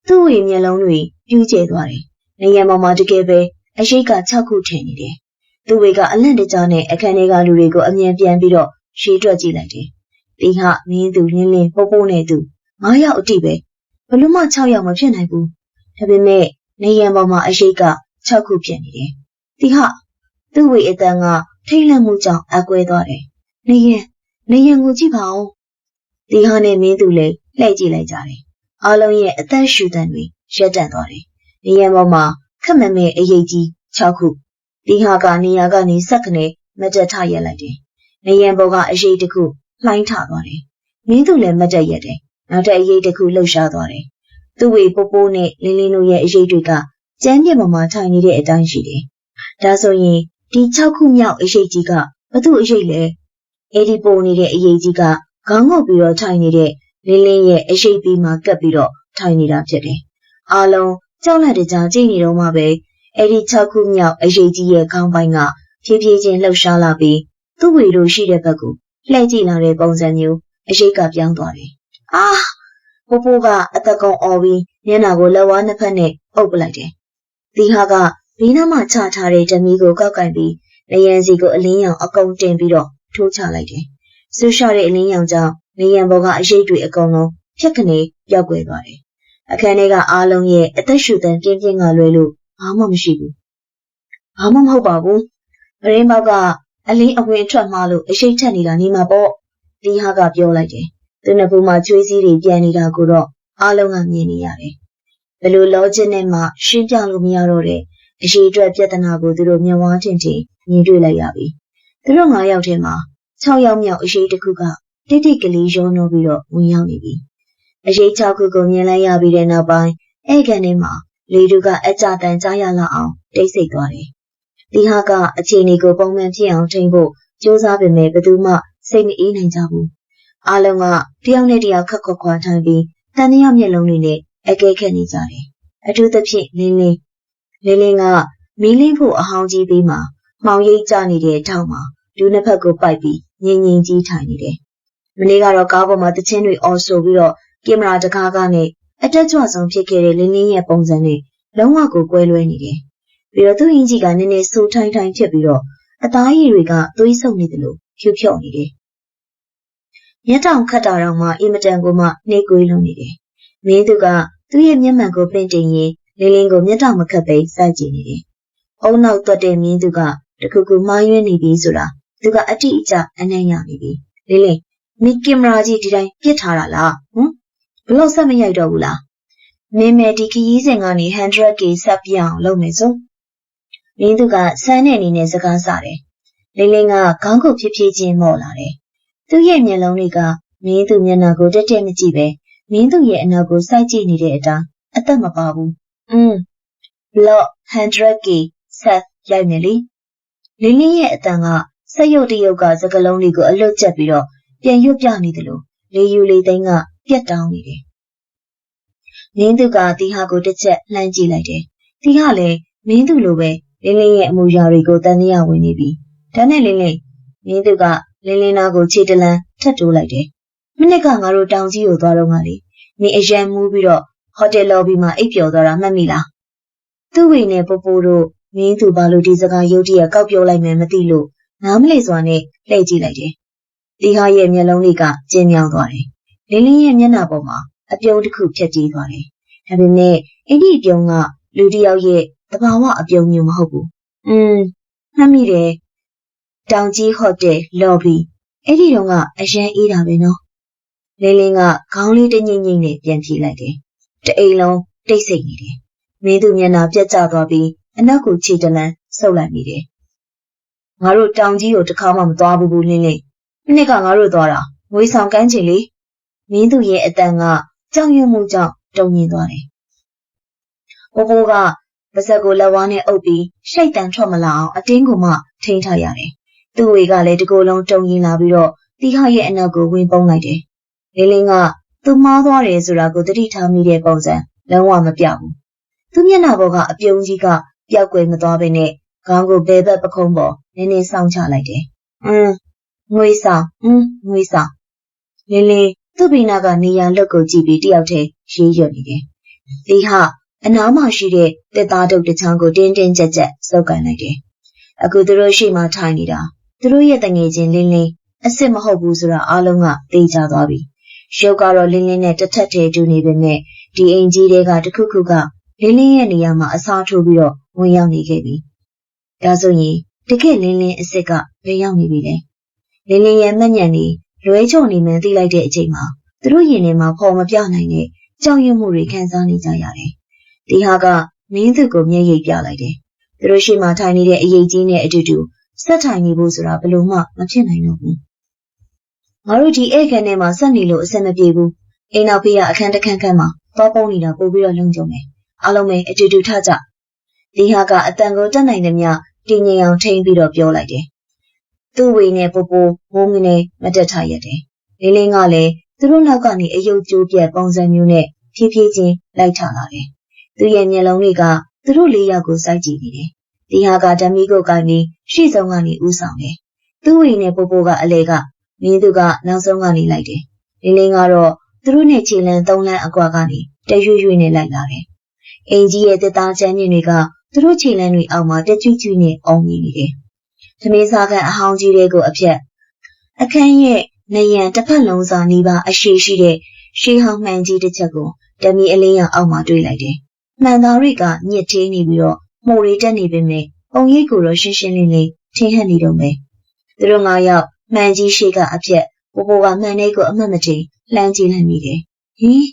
သူ့ဝေမျက်လုံးတွေပြူးကျဲသွားတယ်နေရန်ပေါ်မှာတကယ်ပဲအရှိတ်က6ခုထင်နေတယ်သူ့ဝေကအလန့်တကြားနဲ့အခန်းထဲကလူတွေကိုအမြင်ပြန်ပြီးတော့ရေတွက်ကြည့်လိုက်တယ်ဒီဟာမင်းသူလင်းလင်းပိုပိုနဲ့သူ9ယောက်အတိပဲဘလို့မှ6ယောက်မဖြစ်နိုင်ဘူးဒါပေမဲ့နေရန်ပေါ်မှာအရှိတ်က6ခုဖြစ်နေတယ်ဒီဟာသူ့ဝေအတန်ကထိတ်လန့်မှုကြောင့်အကွဲသွားတယ်နေရန်ကိုကြည့်ပါဦးဒီဟာနဲ့မင်းသူလည်းလှည့်ကြည့်လိုက်ကြတယ်အားလုံးရဲ့အသက်ရှူတန်တွေရက်တန့်သွားတယ်နေရန်ပေါ်မှာခက်မမဲအရေးကြီး6ခုဒီဟာကနေရာကနေစက်ကနေမတက်ထရက်လိုက်တယ်နေရန်ပေါ်ကအရေးတစ်ခုလှိုင်းထသွားတယ်မင်းသူလည်းမတက်ရက်တယ်နောက်ထပ်အရေးတစ်ခုလှုပ်ရှားသွားတယ်သူ့ဝေပိုပိုနဲ့လင်းလင်းတို့ရဲ့အရေးတွေကကျန်းပြစ်ပေါ်မှာထိုင်နေတဲ့အတိုင်းရှိတယ်ဒါဆိုရင်ဒီ6ခုမြောက်အရေးကြီးကဘသူ့အရေးလဲအဲ့ဒီပုံနေတဲ့အရေးကြီးကခေါင်းငုပ်ပြီးတော့ထိုင်နေတဲ့လင်းလင်းရဲ့အရေးပြီးမှကပ်ပြီးတော့ထိုင်နေတာဖြစ်တယ်အားလုံးကြောက်လန့်တကြားကြည့်နေတော့မှပဲအဲ့ဒီ6ခုမြောက်အရေးကြီးရဲ့ခေါင်းပိုင်းကဖြည်းဖြည်းချင်းလှုပ်ရှားလာပြီးသူ့ဝေတို့ရှိတဲ့ဘက်ကိုလှည့်ကြည့်လာတဲ့ပုံစံမျိုးအရေးကပြောင်းသွားတယ်ပိုပိုကအသက်ကုန်အော်ပြီးမျက်နှာကိုလက်ဝါးနှစ်ဖက်နဲ့အုပ်ပလိုက်တယ်ဒီဟာကဘီးနားမှာချထားတဲ့ဓမီကိုကောက်ကင်ပြီးနေရန်စီကိုအလင်းရောင်အကုန်တင်ပြီးတော့ထိုးချလိုက်တယ်ဆူရှာတဲ့အလင်းရောင်ကြောင့်နေရန်ဘောကအရေးတွေအကုန်လုံးဖြက်ကနေပျောက်ကွယ်သွားတယ်အခန်းထဲကအားလုံးရဲ့အသက်ရှူတန်ပြင်းပြင်းကလွယ်လို့ဘာမှမရှိဘူးဘာမှမဟုတ်ပါဘူးပရင်းပေါက်ကအလင်းအဝင်ထွက်မှလို့အရှိတ်ထက်နေတာနေမှာပေါ့ဒီဟာကပြောလိုက်တယ်သူနှစ်ခုမှကျွေးစည်းတွေပြန်နေတာကိုတော့အားလုံးကမြင်နေရတယ်ဘယ်လို logic နဲ့မှရှင်းပြလို့မရတော့တဲ့အရှိအတွက်ပြဿနာကိုသူတို့မျက်ဝါးထင်ထင်မြင်တွေ့လိုက်ရပြီသူတို့9ယောက်ထဲမှာ6ယောက်မြောက်အရှိတစ်ခုကတိတိကလေးရုံးနှိုးပြီးတော့ဝင်ရောက်နေပြီအရှိ6ခုကိုမြင်လိုက်ရပြီးတဲ့နောက်ပိုင်းအဲ့ကန်ထဲမှာလေတို့ကအကြတန်ကြားရလာအောင်တိတ်ဆိတ်သွားတယ်ဒီဟာကအခြေအနေကိုပုံမှန်ဖြစ်အောင်ထိန်းဖို့ကြိုးစားပေမဲ့ဘယ်သူမှစိတ်မအေးနိုင်ကြဘူးအားလုံးကတယောက်နဲ့တယောက်ခက်ခွက်ခွာထိုင်ပြီးတန်တရားမျက်လုံးတွေနဲ့အကဲခတ်နေကြတယ်အထူးသဖြင့်လင်းလင်းကမီးလင်းဖို့အဟောင်းကြီးပေးမှာမှောင်ရိပ်ကျနေတဲ့ထောက်မှာလူနှစ်ဖက်ကိုပိုက်ပြီးငြိမ်ငြိမ်ကြီးထိုင်နေတယ်မနေ့ကတော့ကားပေါ်မှာတချင်းတွေအော်ဆိုပြီးတော့ကင်မရာတကားကနေအတက်ကြွဆုံးဖြစ်ခဲ့တဲ့လင်းလင်းရဲ့ပုံစံနဲ့လုံးဝကိုကွဲလွဲနေတယ်ပြီးတော့သူ့အင်ကြီးကနည်းနည်းဆူထိုင်းထိုင်းဖြစ်ပြီးတော့အသားရည်တွေကသွေးဆုပ်နေတယ်လို့ဖြူဖြော့နေတယ်မျက်တောင်ခတ်တာတော့မှအင်မတန်ကိုမှနှိကွေးလွန်နေတယ်မင်းသူကသူ့ရဲ့မျက်မှန်ကိုပင့်တင်ရင်လင်းလင်းကိုမျက်တောင်မခတ်ပဲစိုက်ကြည့်နေတယ်အုံနောက်တွက်တဲ့မင်းသူကတခုခုမှားယွင်းနေပြီဆိုတာသူကအတိအကျအနှံ့ရနေပြီလင်းလင်းမီကင်မရာကြီးဒီတိုင်းပြစ်ထားတာလားဘလို့ဆက်မရိုက်တော့ဘူးလားမင်းမဲဒီခရီးစဉ်ကနေ 100k ဆက်ပြအောင်လုပ်မယ်ဆိုမင်းသူကဆန်းတဲ့အနေနဲ့စကားစတယ်လင်းလင်းကခေါင်းကိုဖြည်းဖြည်းချင်းမော့လာတယ်သူ့ရဲ့မျက်လုံးတွေကမင်းသူမျက်နှာကိုတက်တက်မကြည့်ပဲမင်းသူရဲ့အနောက်ကိုစိုက်ကြည့်နေတဲ့အတိုင်းအသက်မပါဘူးဘလော့ 100k ဆက်ရိုက်မယ်လေလင်းလင်းရဲ့အတန်ကစက်ရုပ်တရုပ်ကစကလုံးလေးကိုအလွတ်ကျက်ပြီးတော့ပြန်ရွတ်ပြနေတယ်လို့လေယူလေသိန်းကပြတ်တောင်းနေတယ်မင်းသူကဒီဟာကိုတစ်ချက်လှမ်းကြည့်လိုက်တယ်ဒီဟာလည်းမင်းသူလိုပဲလင်းလင်းရဲ့အမူအရာတွေကိုတန်တရားဝင်နေပြီဒါနဲ့လင်းလင်းမင်းသူကလင်းလင်းနာကိုခြေတလန်းထပ်တိုးလိုက်တယ်မနစ်ကငါတို့တောင်ကြီးကိုသွားတော့ငါလေနေအရန်မူးပြီးတော့ဟိုတယ်လော်ဘီမှာအိပ်ပျော်သွားတာမှတ်မိလား သူ့ဝေနဲ့ပိုပိုတို့မင်းသူဘာလို့ဒီစကားရုတ်တရက်ကောက်ပြောလိုက်မှန်းမသိလို့နားမလည်စွာနဲ့လှည့်ကြည့်လိုက်တယ်။တီဟာရဲ့မျက်လုံးတွေကကျဉ်းမြောင်းသွားတယ်။လင်းလင်းရဲ့မျက်နှာပေါ်မှာအပြုံးတစ်ခုဖြတ်ပြေးသွားတယ်။ဒါပေမဲ့အဲ့ဒီအပြုံးကလူတစ်ယောက်ရဲ့သဘာဝအပြုံးမျိုးမဟုတ်ဘူး။မှတ်မိတယ်။တောင်ကြီးဟိုတယ်လော်ဘီအဲ့ဒီတော့ကအရန်အေးတာပဲနော်။လင်းလင်းကခေါင်းလေးတငိမ့်ငိမ့်နဲ့ပြန်ပြေးလိုက်တယ်။တအိမ်လုံးတိတ်ဆိတ်နေတယ်။မင်းသူမျက်နှာပြတ်ကျသွားပြီးအနောက်ကိုခြေတလန်းဆုပ်လိုက်မိတယ်။ငါတို့တောင်ကြီးကိုတစ်ခါမှမသွားဘူးလင်းလင်း။နှစ်ကငါတို့သွားတာငွေဆောင်ကမ်းချင်လေ။မင်းသူရဲ့အတန်ကကြောက်ရွံ့မှုကြောင့်တုန်ညင်သွားတယ်။ပိုပိုကပါဇက်ကိုလက်ဝါးနဲ့အုပ်ပြီးရှိတ်တန်ထွက်မလာအောင်အတင်းကိုမှထိန်းထားရတယ်။သူ့ဝေကလည်းတကိုယ်လုံးတုန်ညင်လာပြီးတော့တီဟာရဲ့အနောက်ကိုဝင်ပုန်းလိုက်တယ်။လင်းလင်းကသူမှားသွားတယ်ဆိုတာကိုသတိထားမိတဲ့ပုံစံလုံးဝမပြဘူး။သူ့မျက်နှာပေါ်ကအပြုံးကြီးကပျောက်ကွယ်မသွားဘဲနဲ့ခေါင်းကိုဘဲဘက်ပခုံးပေါ်နည်းနည်းဆောင်းချလိုက်တယ်။ငွေဆောင်ငွေဆောင်လင်းလင်းသူ့ဘေးနာကနေရာလွတ်ကိုကြည့်ပြီးတယောက်တည်းရေးရွတ်နေတယ်။တီဟာအနားမှာရှိတဲ့တက်သားတုပ်တစ်ချောင်းကိုတင်းတင်းကြပ်ကြပ်စုပ်ကန်လိုက်တယ်။အခုသူတို့ရှိမှထိုင်နေတာသူတို့ရဲ့တငယ်ချင်းလင်းလင်းအစ်စ်မဟုတ်ဘူးဆိုတာအားလုံးကသိကြသွားပြီ။ရုပ်ကတော့လင်းလင်းနဲ့တစ်ထက်တည်းတူနေပေမဲ့ဒီအိမ်ကြီးတွေကတခုခုကလင်းလင်းရဲ့နေရာမှာအစားထိုးပြီးတော့ဝင်ရောက်နေခဲ့ပြီ။ဒါဆိုရင်တကယ်လင်းလင်းအစ်စ်ကဘယ်ရောက်နေပြီလဲ။လင်းလင်းရဲ့မှတ်ဉာဏ်นี่လွဲချုံနေမှန်းသိလိုက်တဲ့အချိန်မှာသူတို့ရင်ထဲမှာဖော်မပြနိုင်တဲ့ကြောက်ရွံ့မှုတွေခံစားနေကြရတယ်။ဒီဟာကမင်းသူကိုမျက်ရည်ပြလိုက်တယ်။သူတို့ရှိမှထိုင်နေတဲ့အရေးကြီးနဲ့အတူတူဆက်ထိုင်နေဖို့ဆိုတာဘယ်လို့မှမဖြစ်နိုင်တော့ဘူး။ငါတို့ဒီဧည့်ခန်းထဲမှာဆက်နေလို့အဆင်မပြေဘူး။အိမ်နောက်ဖေးကအခန်းတစ်ခန်းခန်းမှာတော့ပုံနေတာပို့ပြီးတော့လုံခြုံတယ်။အားလုံးပဲအတူတူထကြ။ဒီဟာကအတန်ကိုတက်နိုင်သမျှတင်းငင်အောင်ထိန်းပြီးတော့ပြောလိုက်တယ်။သူ့ဝေနဲ့ပိုပိုဝုန်းကနေမတက်ထားရတယ်။လင်းလင်းကလည်းသူတို့နောက်ကနေအယုတ်ကျိုးပြက်ပုံစံမျိုးနဲ့ဖြည်းဖြည်းချင်းလိုက်ထလာတယ်။သူ့ရဲ့မျက်လုံးတွေကသူတို့လေးယောက်ကိုစိုက်ကြည့်နေတယ်။ဒီဟာကဓမီကိုကိုင်းပြီးရှေ့ဆုံးကနေဥဆောင်တယ်။သူ့ဝေနဲ့ပိုပိုကအလဲကမင်းသူကနောက်ဆုံးကနေလိုက်တယ်။လင်းလင်းကတော့သူတို့နဲ့ခြေလမ်း၃လမ်းအကွာကနေတရွရွနဲ့လိုက်လာတယ်။အင်ကြီးရဲ့တက်သားချမ်းမြင့်တွေကသူတို့ခြေလမ်းတွေအောက်မှာတကြွကြွနဲ့အောင်နေတယ်။သမီးစားခန်းအဟောင်းကြီးတွေကိုအဖြတ်အခန်းရဲ့နေရန်တစ်ဖက်လုံးစာနီးပါအရှိရှိတဲ့ရှေးဟောင်းမှန်ကြီးတစ်ချက်ကိုဓမီအလင်းရောင်အောက်မှာတွေ့လိုက်တယ်။မှန်သားတွေကညစ်သေးနေပြီးတော့မှုတွေတက်နေပေမဲ့ပုံရိပ်ကိုတော့ရှင်းရှင်းလင်းလင်းထင်ဟပ်နေတော့မယ်။သူတို့၅ယောက်မှန်ကြီးရှိကအဖြတ်ပိုပိုကမှန်လေးကိုအမှတ်မထင်လှမ်းကြည့်လိုက်မိတယ်။ဟင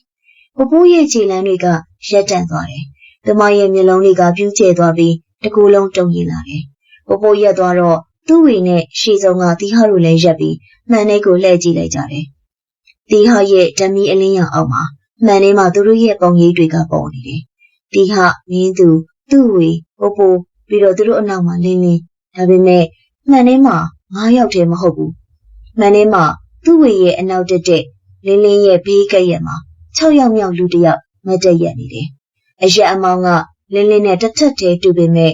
်ပိုပိုရဲ့ခြေလမ်းတွေကရက်တန့်သွားတယ်။သူမရဲ့မျက်လုံးတွေကပြူးကျဲသွားပြီးတကူလုံးတုံရင်လာတယ်။ပိုပိုရက်သွားတော့သူ့ဝေနဲ့ရှေ့ဆုံးကတီဟာတို့လည်းရက်ပြီးမှန်လေးကိုလှည့်ကြည့်လိုက်ကြတယ်။တီဟာရဲ့ဓမီအလင်းရောင်အောက်မှာမှန်လေးမှာသူတို့ရဲ့ပုံရိပ်တွေကပေါ်နေတယ်။တီဟာမင်းသူ့ဝေပိုပိုပြီးတော့သူတို့အနောက်မှာလင်းလင်းဒါပေမဲ့မှန်လေးမှာ၅ယောက်တည်းမဟုတ်ဘူး။မှန်လေးမှာသူ့ဝေရဲ့အနောက်တက်လင်းလင်းရဲ့ဘေးကက်ရက်မှာ6ယောက်မြောက်လူတစ်ယောက်မတ်တက်ရက်နေတယ်။အရက်အမောင်းကလင်းလင်းနဲ့တစ်ထက်တည်းတူပေမဲ့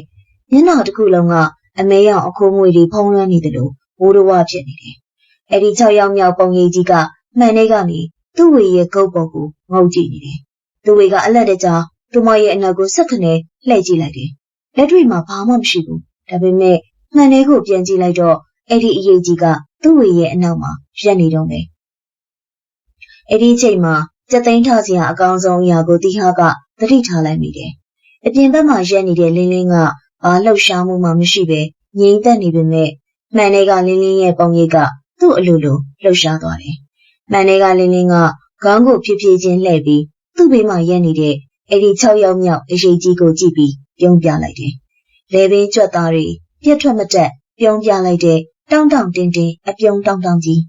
မျက်နှာတစ်ခုလုံးကအမဲရောင်အခိုးငွေတွေဖုံးလွှမ်းနေတယ်လို့ဘိုးတော်ဝဖြစ်နေတယ်။အဲဒီ6ယောက်မြောက်ပုံရိပ်ကြီးကမှန်လေးကနေသူ့ဝေရဲ့ကုတ်ပေါ်ကိုငုံကြည့်နေတယ်။သူ့ဝေကအလက်တကြားသူမရဲ့အနောက်ကိုဆက်ခနဲ့လှည့်ကြည့်လိုက်တယ်။လက်တွေမှာဘာမှမရှိဘူး။ဒါပေမဲ့မှန်လေးကိုပြန်ကြည့်လိုက်တော့အဲ့ဒီအရေးကြီးကသူ့ဝေရဲ့အနောက်မှာရက်နေတော့မယ်။အဲ့ဒီအချိန်မှာစက်သိန်းထားစရာအကောင်းဆုံးအရာကိုတီဟာကသတိထားလိုက်မိတယ်။အပြင်ဘက်မှာရက်နေတဲ့လင်းလင်းကဘာလှုပ်ရှားမှုမှမရှိပဲငြိမ်သက်နေပေမဲ့မှန်လေးကလင်းလင်းရဲ့ပုံရိပ်ကသူ့အလိုလိုလှုပ်ရှားသွားတယ်။မှန်လေးကလင်းလင်းကခေါင်းကိုဖြည်းဖြည်းချင်းလှည့်ပြီးသူ့ဘေးမှာရက်နေတဲ့အဲ့ဒီ6ယောက်မြောက်အရေးကြီးကိုကြည့်ပြီးပြုံးပြလိုက်တယ်။လေပင်ကြွက်သားတွေပြက်ထွက်မတက်ပြုံးပြလိုက်တဲ့တောင်းတောင်းတင်းတင်းအပြုံးတောင်းတောင်းကြီ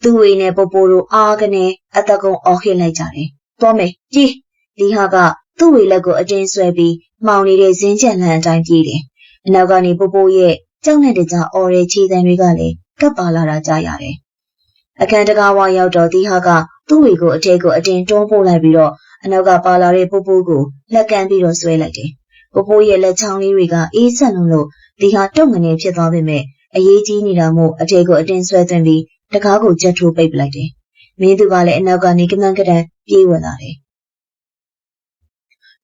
းသူ့ဝေနဲ့ပိုပိုတို့အားကနေအတကုံအော်ဟစ်လိုက်ကြတယ်။သွားမယ်ကြီးဒီဟာကသူ့ဝေလက်ကိုအတင်းဆွဲပြီးမှောင်နေတဲ့ဇင်းချက်လန်းအတိုင်းပြေးတယ်။အနောက်ကနေပိုပိုရဲ့ကြောက်နဲ့တကြားအော်တဲ့ခြေတံတွေကလည်းကပ်ပါလာတာကြားရတယ်။အခန်းတကားဝရောက်တော့ဒီဟာကသူ့ဝေကိုအထက်ကိုအတင်းတွန်းပို့လိုက်ပြီးတော့အနောက်ကပါလာတဲ့ပိုပိုကိုလက်ကမ်းပြီးတော့ဆွဲလိုက်တယ်။ပိုပိုရဲ့လက်ချောင်းလေးတွေကအေးဆက်လို့ဒီဟာတုံငနေဖြစ်သွားပေမဲ့အရေးကြီးနေတာမို့အထက်ကိုအတင်းဆွဲသွင်းပြီးတကားကိုချက်ထိုးပိတ်ပလိုက်တယ်။မင်းသူကလည်းအနောက်ကနေကမန်းကတန်ပြေးဝင်လာတယ်။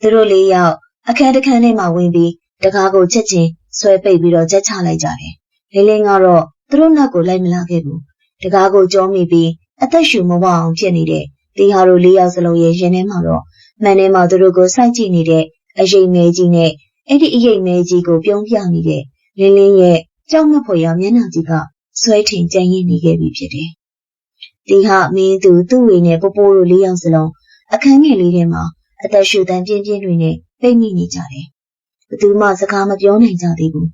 သူတို့၄ယောက် အခန်းတစ်ခန်းထဲမှာဝင်ပြီးတကားကိုချက်ချင်းဆွဲပိတ်ပြီးတော့ချက်ချလိုက်ကြတယ်လင်းလင်းကတော့သူတို့နောက်ကိုလိုက်မလာခဲ့ဘူးတကားကိုကြောမိပြီးအသက်ရှူမဝအောင်ဖြစ်နေတဲ့တီဟာတို့၄ယောက်စလုံးရဲ့ရင်ထဲမှာတော့မှန်ထဲမှာသူတို့ကိုစိုက်ကြည့်နေတဲ့အရိပ်မဲကြီးနဲ့အဲ့ဒီအရိပ်မဲကြီးကိုပြုံးပြနေတဲ့လင်းလင်းရဲ့ကြောက်မက်ဖွယ်ရာမျက်နှာကြီးကဆွဲထင်ကြံ့ရင်းနေခဲ့ပြီဖြစ်တယ်တီဟာမင်းသူ့ဝေနဲ့ပိုပိုတို့၄ယောက်စလုံးအခန်းငယ်လေးထဲမှာအသက်ရှူတန်ပြင်းပြင်းတွေနဲ့ပိတ်မိနေကြတယ်ဘသူမှစကားမပြောနိုင်ကြသေးဘူး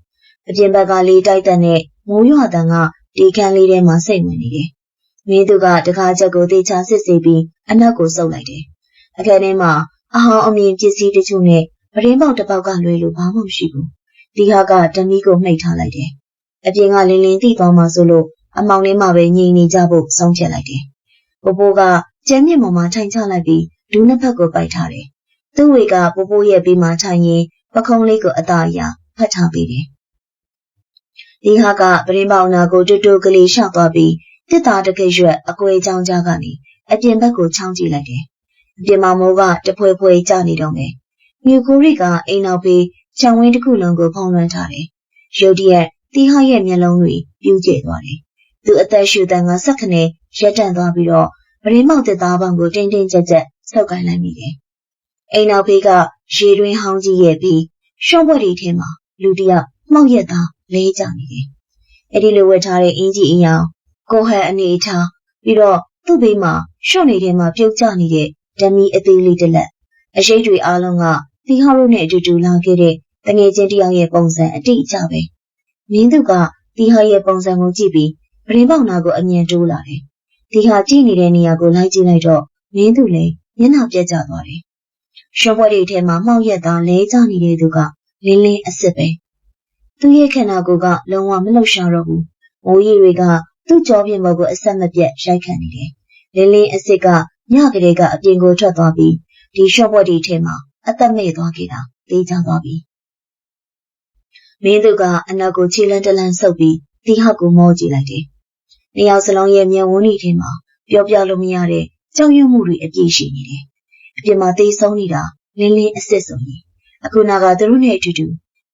အပြင်ဘက်ကလေးတိုက်တက်နဲ့မိုးရွာတန်ကဒီခန်းလေးထဲမှာစိတ်ဝင်နေတယ်မင်းသူကတကားချက်ကိုတေချာစစ်ဆေးပြီးအနက်ကိုဆုပ်လိုက်တယ်အခန်းထဲမှာအဟောင်းအမြင်ပစ္စည်းတချို့နဲ့ပရင်းပေါက်တစ်ပေါက်ကလွယ်လို့ဘာမှမရှိဘူးဒီဟာကတမီးကိုမှိတ်ထားလိုက်တယ်အပြင်ကလင်းလင်းသိသွားမှဆိုလို့အမောင်လေးမှပဲငြိမ်နေကြဖို့ဆုံးဖြတ်လိုက်တယ်ပိုပိုကကျမ်းမြင့်ပေါ်မှာထိုင်ချလိုက်ပြီးဒူးနှစ်ဖက်ကိုပိုက်ထားတယ်သူ့ဝေကပိုပိုရဲ့ဘေးမှာထိုင်ရင်ပခုံးလေးကိုအသာအရာဖတ်ထားပေးတယ်ဒီဟာကပရင်းပေါက်နာကိုတူတူကလေးရှောက်သွားပြီးတစ်သားတကယ်ရွက်အကွယ်ချောင်းကြားကနေအပြင်ဘက်ကိုချောင်းကြည့်လိုက်တယ်အပြင်မှာမိုးကတဖွဲဖွဲကျနေတော့မယ်မြူကိုရီကအိမ်နောက်ဘေးခြံဝင်းတစ်ခုလုံးကိုဖုံးလွှမ်းထားတယ်ရုတ်တရက်တီဟာရဲ့မျက်လုံးတွေပြူးကျသွားတယ်သူအသက်ရှူတန်ကဆက်ခနဲ့ရက်တန့်သွားပြီးတော့ပရင်းပေါက်တစ်သားပေါင်းကိုတင်းတင်းကြပ်ကြပ်ဆုပ်ကိုင်းလိုက်မိတယ်အိမ်နောက်ဘေးကရေတွင်းဟောင်းကြီးရဲ့ပြီးရှော့ဘွက်ဒီထဲမှာလူတယောက်မှောက်ရက်သားလဲကျနေတယ်အဲ့ဒီလိုဝတ်ထားတဲ့အင်ကြီးအယောင်ကိုဟန်အနေထားပြီးတော့သူ့ဘေးမှာရှော့နေတဲ့မှာပြုတ်ကျနေတဲ့ဓမီအသေးလေးတစ်လက်အရှိတ်တွေအားလုံးကတီဟာတို့နဲ့အတူတူလာခဲ့တဲ့တငယ်ချင်းတယောက်ရဲ့ပုံစံအတိအကျပဲမင်းသူကတီဟာရဲ့ပုံစံကိုကြည့်ပြီးပရင်းပေါက်နာကိုအမြင်တိုးလာတယ်တီဟာကြည့်နေတဲ့နေရာကိုလိုက်ကြည့်လိုက်တော့မင်းသူလည်းမျက်နှာပြက်ကျသွားတယ်ရှော့ဘွက်တွေထဲမှာမှောက်ရက်သားလဲကျနေတဲ့သူကလင်းလင်းအစ်စ်ပဲသူ့ရဲ့ခန္ဓာကိုယ်ကလုံးဝမလှုပ်ရှားတော့ဘူးမိုးရီတွေကသူ့ကြောပြင်ပေါ်ကိုအဆက်မပြတ်ရိုက်ခတ်နေတယ်လင်းလင်းအစ်စ်ကညကလေးကအပြင်ကိုထွက်သွားပြီးဒီရှော့ဘွက်တွေထဲမှာအသက်မဲ့သွားခဲ့တာသိကြသွားပြီမင်းသူကအနောက်ကိုခြေလန်းတလန်းဆုပ်ပြီးတီဟောက်ကိုမောကြည့်လိုက်တယ်။နှစ်ယောက်စလုံးရဲ့မျက်ဝန်းတွေထဲမှာပြောပြလို့မရတဲ့ကြောက်ရွံ့မှုတွေအပြည့်ရှိနေတယ်။အပြင်မှာသေဆုံးနေတာလင်းလင်းအစ်စ်ဆိုရင်အခုနာကသူတို့နဲ့အတူတ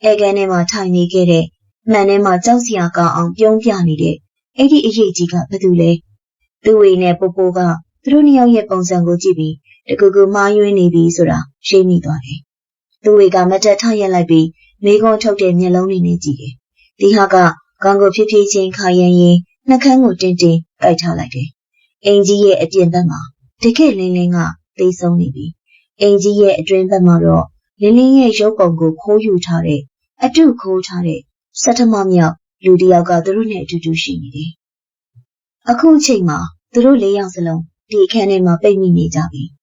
ူအဲကန်ထဲမှာထိုင်နေခဲ့တဲ့မှန်ထဲမှာကြောက်စရာကောင်းအောင်ပြုံးပြနေတဲ့အဲ့ဒီအရေးကြီးကဘာတူလဲ။သူ့ဝေနဲ့ပိုပိုကသူတို့နှစ်ယောက်ရဲ့ပုံစံကိုကြည့်ပြီးတကူကူမှားယွင်းနေပြီဆိုတာရှင်းမိသွားတယ်။သူ့ဝေကမတက်ထရက်လိုက်ပြီးမိကုံးထုတ်တဲ့မျက်လုံးတွေနဲ့ကြည့်တယ်။ဒီဟာကကောင်းကိုဖြည်းဖြည်းချင်းခါရန်ရင်နှာခမ်းကိုတင်းတင်းကိုက်ထားလိုက်တယ်။အင်ကြီးရဲ့အပြင်ဘက်မှာတကယ်လင်းလင်းကသိဆုံးနေပြီ။အင်ကြီးရဲ့အတွင်းဘက်မှာတော့လင်းလင်းရဲ့ရုပ်ပုံကိုခိုးယူထားတဲ့အတုခိုးထားတဲ့စက်ထမမြောက်လူတစ်ယောက်ကသူတို့နဲ့အတူတူရှိနေတယ်။အခုအချိန်မှာသူတို့၄ယောက်စလုံးဒီအခန်းထဲမှာပိတ်မိနေကြပြီ။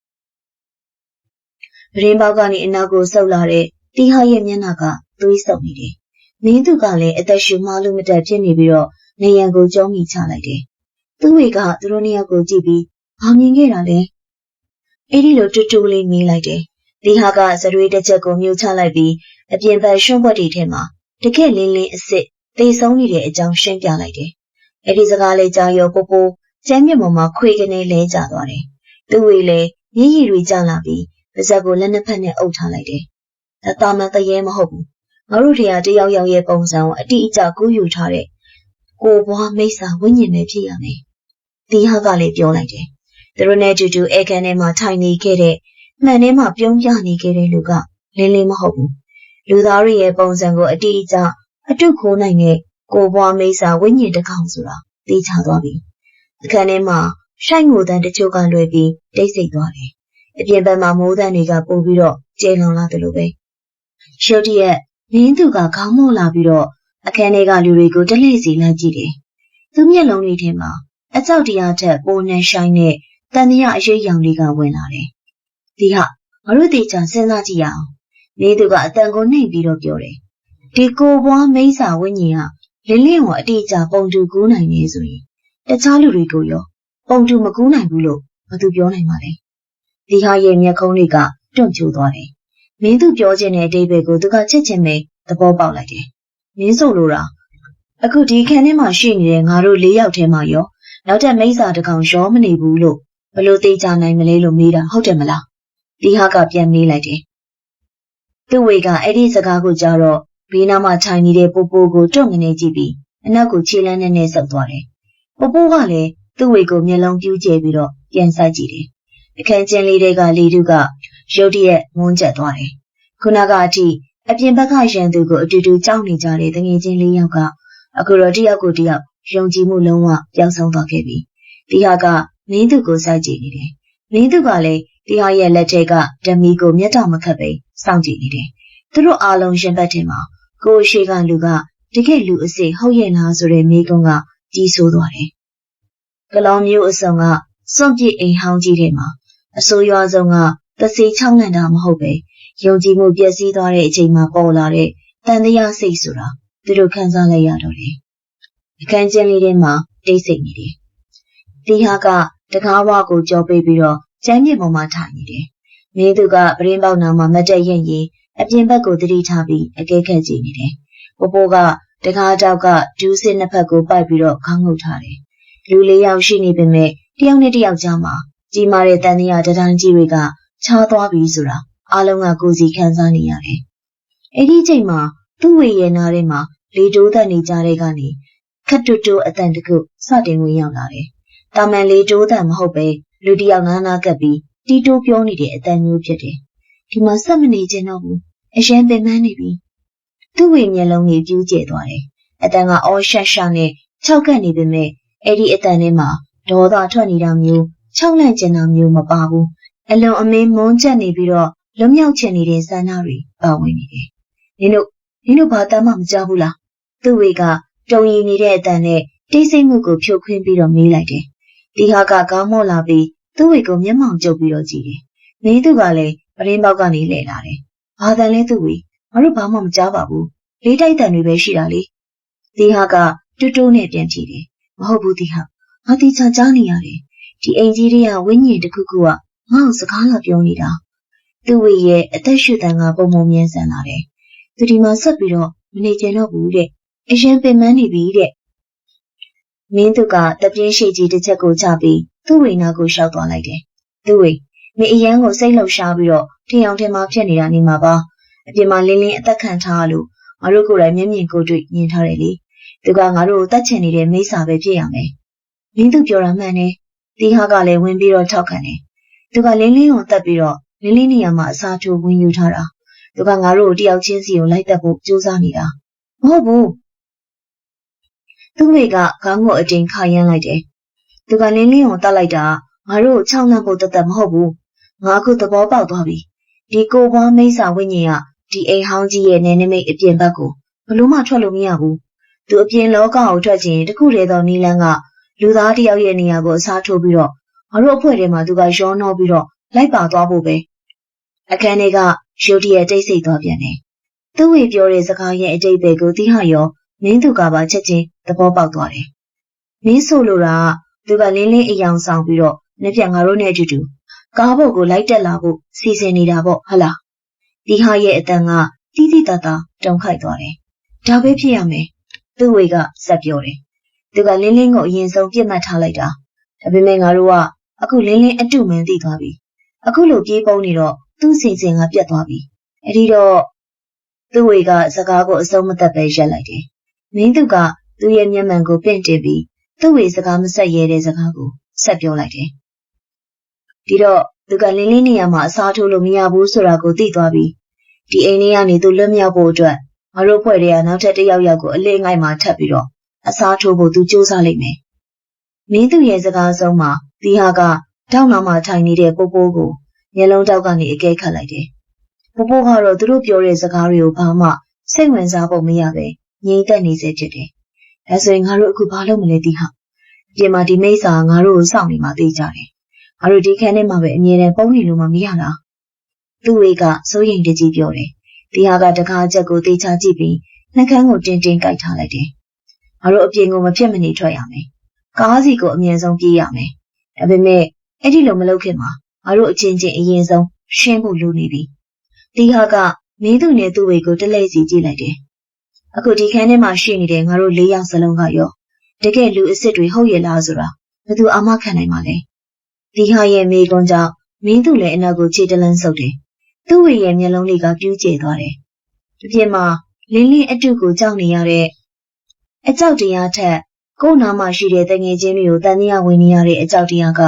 ပရင်းပေါက်ကနေအနောက်ကိုဆုပ်လာတဲ့တီဟာရဲ့မျက်နှာကသွေးဆုပ်နေတယ်။မင်းသူကလည်းအသက်ရှူမှလို့မတက်ဖြစ်နေပြီးတော့နေရန်ကိုကျုံးမိချလိုက်တယ်။သူ့ဝေကသူတို့နှစ်ယောက်ကိုကြည့်ပြီးဘာမြင်ခဲ့တာလဲ။အဲ့ဒီလိုတူတူလေးမြင်လိုက်တယ်။တီဟာကစရွေးတစ်ချက်ကိုမြုပ်ချလိုက်ပြီးအပြင်ဘက်ရွှံ့ဘွက်တွေထဲမှာတကယ်လင်းလင်းအစ်စ်သေဆုံးနေတဲ့အကြောင်းရှင်းပြလိုက်တယ်။အဲ့ဒီစကားလေးကြားရောပိုပိုကျမ်းမြင့်ပေါ်မှာခွေကနေလဲကျသွားတယ်။သူ့ဝေလည်းမျက်ရည်တွေကျလာပြီးပါးစပ်ကိုလက်နှစ်ဖက်နဲ့အုပ်ထားလိုက်တယ်။ဒါတာမန်တရေမဟုတ်ဘူး။ငါတို့တရားတယောက်ယောက်ရဲ့ပုံစံကိုအတိအကျကူးယူထားတဲ့ကိုဘွားမိစ္ဆာဝိညာဉ်ပဲဖြစ်ရမယ်။တီဟာကလည်းပြောလိုက်တယ်။သူတို့နဲ့အတူတူအဲကန်ထဲမှာထိုင်နေခဲ့တဲ့မှန်ထဲမှာပြုံးပြနေခဲ့တဲ့လူကလင်းလင်းမဟုတ်ဘူး။လူသားတွေရဲ့ပုံစံကိုအတိအကျအတုခိုးနိုင်တဲ့ကိုဘွားမိစ္ဆာဝိညာဉ်တစ်ကောင်ဆိုတာသိချသွားပြီ။အခန်းထဲမှာရှိုက်ငိုတန်းတချို့ကလွယ်ပြီးတိတ်ဆိတ်သွားတယ်။အပြင်ဘက်မှာမိုးတန်းတွေကပိုပြီးတော့ကျဲလွန်လာတယ်လို့ပဲ။ရုတ်တရက်မင်းသူကခေါင်းမို့လာပြီးတော့အခန်းထဲကလူတွေကိုတလှည့်စီလိုက်ကြည့်တယ်။သူ့မျက်လုံးတွေထဲမှာအကြောက်တရားထက်ပိုနှံဆိုင်တဲ့တန်တရားအရေးရောင်တွေကဝင်လာတယ်။ဒီဟာငါတို့တေချာစဉ်းစားကြည့်ရအောင်။မင်းသူကအတန်ကိုနှိမ်ပြီးတော့ပြောတယ်။ဒီကိုဘွားမိစ္ဆာဝိညာဉ်ကလင်းလင်းကိုအတိအကျပုံတူကူးနိုင်နေဆိုရင်တခြားလူတွေကိုရောပုံတူမကူးနိုင်ဘူးလို့ဘာသူပြောနိုင်မှာလဲ။ဒီဟာရဲ့မျက်ခုံးတွေကတွန့်ကျိုးသွားတယ်။မင်းသူပြောခြင်းတဲ့အဓိပ္ပာယ်ကိုသူကချက်ချင်းပဲသဘောပေါက်လိုက်တယ်။မင်းဆိုလိုတာအခုဒီခန်းထဲမှာရှိနေတဲ့ငါတို့၄ယောက်ထဲမှာရောနောက်ထပ်မိစ္ဆာတစ်ကောင်ရောမနေဘူးလို့ဘလို့သိကြနိုင်မလဲလို့မေးတာဟုတ်တယ်မလား။ဒီဟာကပြန်မေးလိုက်တယ် သူ့ဝေကအဲ့ဒီစကားကိုကြားတော့ဘေးနားမှာထိုင်နေတဲ့ပိုပိုကိုတွန့်ငနေကြည့်ပြီးအနောက်ကိုခြေလန်းနဲ့ဆုပ်သွားတယ်။ပိုပိုကလည်းသူ့ဝေကိုမျက်လုံးပြူးကျဲပြီးတော့ပြန်ဆိုင်ကြည့်တယ်။အခန်းကျင်းလေးတွေကလေတုကရုတ်တရက်မွန်းကျက်သွားတယ်။ခုနကအထိအပြင်ဘက်ကရန်သူကိုအတူတူကြောက်နေကြတဲ့တငယ်ချင်းလေးယောက်ကအခုတော့တယောက်ကိုတယောက်ယုံကြည်မှုလုံးဝပျောက်ဆုံးသွားခဲ့ပြီ။ဒီဟာကမင်းသူကိုစိုက်ကြည့်နေတယ်။မင်းသူကလည်းဒီဟာရဲ့လက်ထက်ကဓမီကိုမျက်တောင်မခတ်ပဲစောင့်ကြည့်နေတယ်။သူတို့အားလုံးရှင်ဘက်ထဲမှာကိုရှိကလူကတကယ်လူအစ်စ်ဟုတ်ရဲ့လားဆိုတဲ့မိကုန်းကကြီးဆိုးသွားတယ်။ကလောင်မျိုးအစုံကစွန့်ပစ်အိမ်ဟောင်းကြီးထဲမှာအဆိုးရွားဆုံးကသစီချောင်းလန့်တာမဟုတ်ပဲယုံကြည်မှုပျက်စီးသွားတဲ့အချိန်မှာပေါ်လာတဲ့တန်တရားစိတ်ဆိုတာသူတို့ခံစားလိုက်ရတော့တယ်။အခန်းကျင်းလေးထဲမှာတိတ်ဆိတ်နေတယ်။ဒီဟာကတကားဝါကိုကြောပေးပြီးတော့ကျမ်းမြေပေါ်မှာထိုင်နေတယ်။မင်းသူကပရင်းပေါက်နာမှာမတ်တက်ရင်အပြင်ဘက်ကိုတတိထားပြီးအကဲခတ်ကြည့်နေတယ်။ပိုပိုကတကားတောက်ကဒူးစစ်နှစ်ဖက်ကိုပိုက်ပြီးတော့ခေါင်းငုပ်ထားတယ်။လူလေးယောက်ရှိနေပေမဲ့တယောက်နဲ့တယောက်ကြားမှာကြီးမားတဲ့တန်တရားတံတိုင်းကြီးတွေကချားသွားပြီဆိုတာအားလုံးကကိုယ်စီခံစားနေရတယ်။အဲ့ဒီချိန်မှာသူ့ဝေရဲ့နားထဲမှာလေတိုးတန်နေကြတဲ့ကနေခတ်တူတူအတန်တကုစတင်ဝင်ရောက်လာတယ်။တာမန်လေတိုးတန်မဟုတ်ပဲလူတယောက်နားကပ်ပြီးတီတိုးပြောနေတဲ့အတန်မျိုးဖြစ်တယ်။ဒီမှာဆက်မနေချင်တော့ဘူး။အရန်ပင်ပန်းနေပြီ။သူ့ဝေမျက်လုံးကြီးပြူးကျဲသွားတယ်။အတန်ကအော်ရှက်ရှက်နဲ့ခြောက်ကပ်နေပေမဲ့အဲ့ဒီအတန်ထဲမှာဒေါသထွက်နေတာမျိုးခြောက်လန့်ကျင်တာမျိုးမပါဘူး။အလွန်အမင်းမုန်းချက်နေပြီးတော့လွမြောက်ချင်နေတဲ့ဆန္ဒတွေပါဝင်နေတယ်။နင်တို့ဘာတမ်းမှမကြဘူးလား။သူ့ဝေကတုံရီနေတဲ့အတန်နဲ့တိတ်ဆိတ်မှုကိုဖြိုခွင်းပြီးတော့မေးလိုက်တယ်။ဒီဟာကကောင်းမော့လာပြီးသူ့ဝေကိုမျက်မှောင်ကျုပ်ပြီးတော့ကြည့်တယ်။မင်းသူကလည်းပရင်းပေါက်ကနေလှည့်လာတယ်။ဘာတန်လဲသူ့ဝေငါတို့ဘာမှမကြားပါဘူး။လေးတိုက်တန်တွေပဲရှိတာလေ။ဒီဟာကတူတူနဲ့ပြန်ကြည့်တယ်။မဟုတ်ဘူးဒီဟာငါတိချာကြားနေရတယ်။ဒီအိမ်ကြီးတွေကဝိညာဉ်တစ်ခုခုကငါ့ကိုစကားလာပြောနေတာ။သူ့ဝေရဲ့အသက်ရှူတန်ကပုံပုံမြန်းဆန်လာတယ်။သူဒီမှာဆက်ပြီးတော့မနေချင်တော့ဘူးတဲ့အရင်ပင်ပန်းနေပြီတဲ့။မင်းသူကတပြင်းရှိကြီးတစ်ချက်ကိုချပြီးသူ့ဝေနာကိုရှောက်သွားလိုက်တယ်။သူ့ဝေမင်းအရန်ကိုစိတ်လှုပ်ရှားပြီးတော့ထင်အောင်ထင်မှာဖြစ်နေတာနေမှာပါ။အပြင်မှာလင်းလင်းအသက်ခံထားလို့ငါတို့ကိုယ်တိုင်မျက်မြင်ကိုယ်တွေ့မြင်ထားတယ်လေ။သူကငါတို့ကိုတတ်ချင်နေတဲ့မိစ္ဆာပဲဖြစ်ရမယ်။မင်းသူပြောတာမှန်တယ်။ဒီဟာကလည်းဝင်ပြီးတော့ထောက်ခံတယ်။သူကလင်းလင်းကိုတတ်ပြီးတော့လင်းလင်းနေရာမှာအစားထိုးဝင်ယူထားတာ။သူကငါတို့ကိုတယောက်ချင်းစီကိုလိုက်တက်ဖို့ကြိုးစားနေတာ။မဟုတ်ဘူး။သူ့မိကခေါင်းကိုအတင်းခါရမ်းလိုက်တယ်။သူကလင်းလင်းကိုတတ်လိုက်တာငါတို့ကိုချောင်းနှံ့ဖို့တသက်မဟုတ်ဘူး။ငါခုသဘောပေါက်သွားပြီ။ဒီကိုပွားမိစ္ဆာဝိညာဉ်ကဒီအိမ်ဟောင်းကြီးရဲ့နေနိမိတ်အပြင်ဘက်ကိုဘလို့မှထွက်လို့မရဘူး။သူအပြင်လောကကိုထွက်ခြင်းတခုတည်းသောနီလန်းကလူသားတယောက်ရဲ့နေရာကိုအစားထိုးပြီးတော့ငါတို့အဖွဲ့ထဲမှာသူကရောနှောပြီးတော့လိုက်ပါသွားဖို့ပဲ။အခန်းထဲကရုတ်တရက်တိတ်ဆိတ်သွားပြန်တယ်။သူ့ဝေပြောတဲ့စကားရဲ့အတိတ်ပဲကိုသိဟရောမင်းသူကပါချက်ချင်းသဘောပေါက်သွားတယ်။မင်းဆိုလိုတာကသူကလင်းလင်းအယောင်ဆောင်ပြီးတော့နှစ်ပြက်ငါတို့နဲ့အတူတူကားဘုတ်ကိုလိုက်တက်လာဖို့စီစဉ်နေတာပေါ့ဟလား။ဒီဟာရဲ့အတန်ကတိတိတတ်တာတုန်ခိုက်သွားတယ်။ဒါပဲဖြစ်ရမယ်။သူ့ဝေကဆက်ပြောတယ်။သူကလင်းလင်းကိုအရင်ဆုံးပြစ်မှတ်ထားလိုက်တာ။ဒါပေမဲ့ငါတို့ကအခုလင်းလင်းအတုမှန်သိသွားပြီ။အခုလိုပြေးပုံးနေတော့သူ့စီစဉ်ကပြတ်သွားပြီ။အဲ့ဒီတော့သူ့ဝေကစကားကိုအဆုံးမသက်ပဲရက်လိုက်တယ်။မင်းသူကသူ့ရဲ့မျက်မှန်ကိုပင့်တင်ပြီးသူ့ဝေစကားမဆက်ရဲတဲ့စကားကိုဆက်ပြောလိုက်တယ်။ဒီတော့သူကလင်းလင်းနေရာမှာအစားထိုးလို့မရဘူးဆိုတာကိုသိသွားပြီ။ဒီအိမ်လေးကနေသူလွတ်မြောက်ဖို့အတွက်ငါတို့ဖွဲ့တွေကနောက်ထပ်တစ်ယောက်ကိုအလေးငိုက်မှာထပ်ပြီးတော့အစားထိုးဖို့သူစူးစမ်းလိုက်မယ်။မင်းသူရဲ့စကားဆုံးမှာဒီဟာကတောက်နောက်မှာထိုင်နေတဲ့ပိုပိုကိုမျက်လုံးတောက်ကနေအကဲခတ်လိုက်တယ်။ပိုပိုကတော့သူတို့ပြောတဲ့စကားတွေကိုဘာမှစိတ်ဝင်စားဖို့မရပဲငြိမ်သက်နေစေဖြစ်တယ်။ဒါဆိုရင်ငါတို့အခုဘာလုပ်မလဲဒီဟာ။ပြင်မှာဒီမိစ္ဆာငါတို့ကိုစောင့်နေမှသိကြတယ်။ငါတို့ဒီခန်းထဲမှာပဲအမြဲတမ်းပုံနေလို့မရတာ။သူ့ဝေကစိုးရိမ်တကြီးပြောတယ်။ဒီဟာကတကားချက်ကိုသေချာကြည့်ပြီးနှကန်းကိုတင်းတင်းကိုက်ထားလိုက်တယ်။ငါတို့အပြင်ကိုမဖြစ်မနေထွက်ရမယ်။ကားစီကိုအမြဲဆုံးပြေးရမယ်။ဒါပေမဲ့အဲ့ဒီလိုမလုပ်ခင်မှာငါတို့အချင်းချင်းအရင်ဆုံးရှင်းဖို့လိုနေပြီ။ဒီဟာကမင်းသူနဲ့သူ့ဝေကိုတလဲစီကြည့်လိုက်တယ်။အခုဒီခန်းထဲမှာရှိနေတဲ့ငါတို့၄ယောက်စလုံးကရောတကယ်လူအစ်စ်တွေဟုတ်ရဲ့လားဆိုတာဘယ်သူအာမခံနိုင်မှာလဲ။ဒီဟာရဲ့မိကွန်းကြောင့်မင်းသူလည်းအနောက်ကိုခြေတလန်းဆုပ်တယ် သူ့ဝေရဲ့မျက်လုံးလေးကပြူးကျသွားတယ်။ဒီပြင်မှာလင်းလင်းအတုကိုကြောက်နေရတဲ့အကြောက်တရားထက်ကိုယ်နာမှာရှိတဲ့တငယ်ချင်းတွေကိုတန်တရားဝင်နေရတဲ့အကြောက်တရားက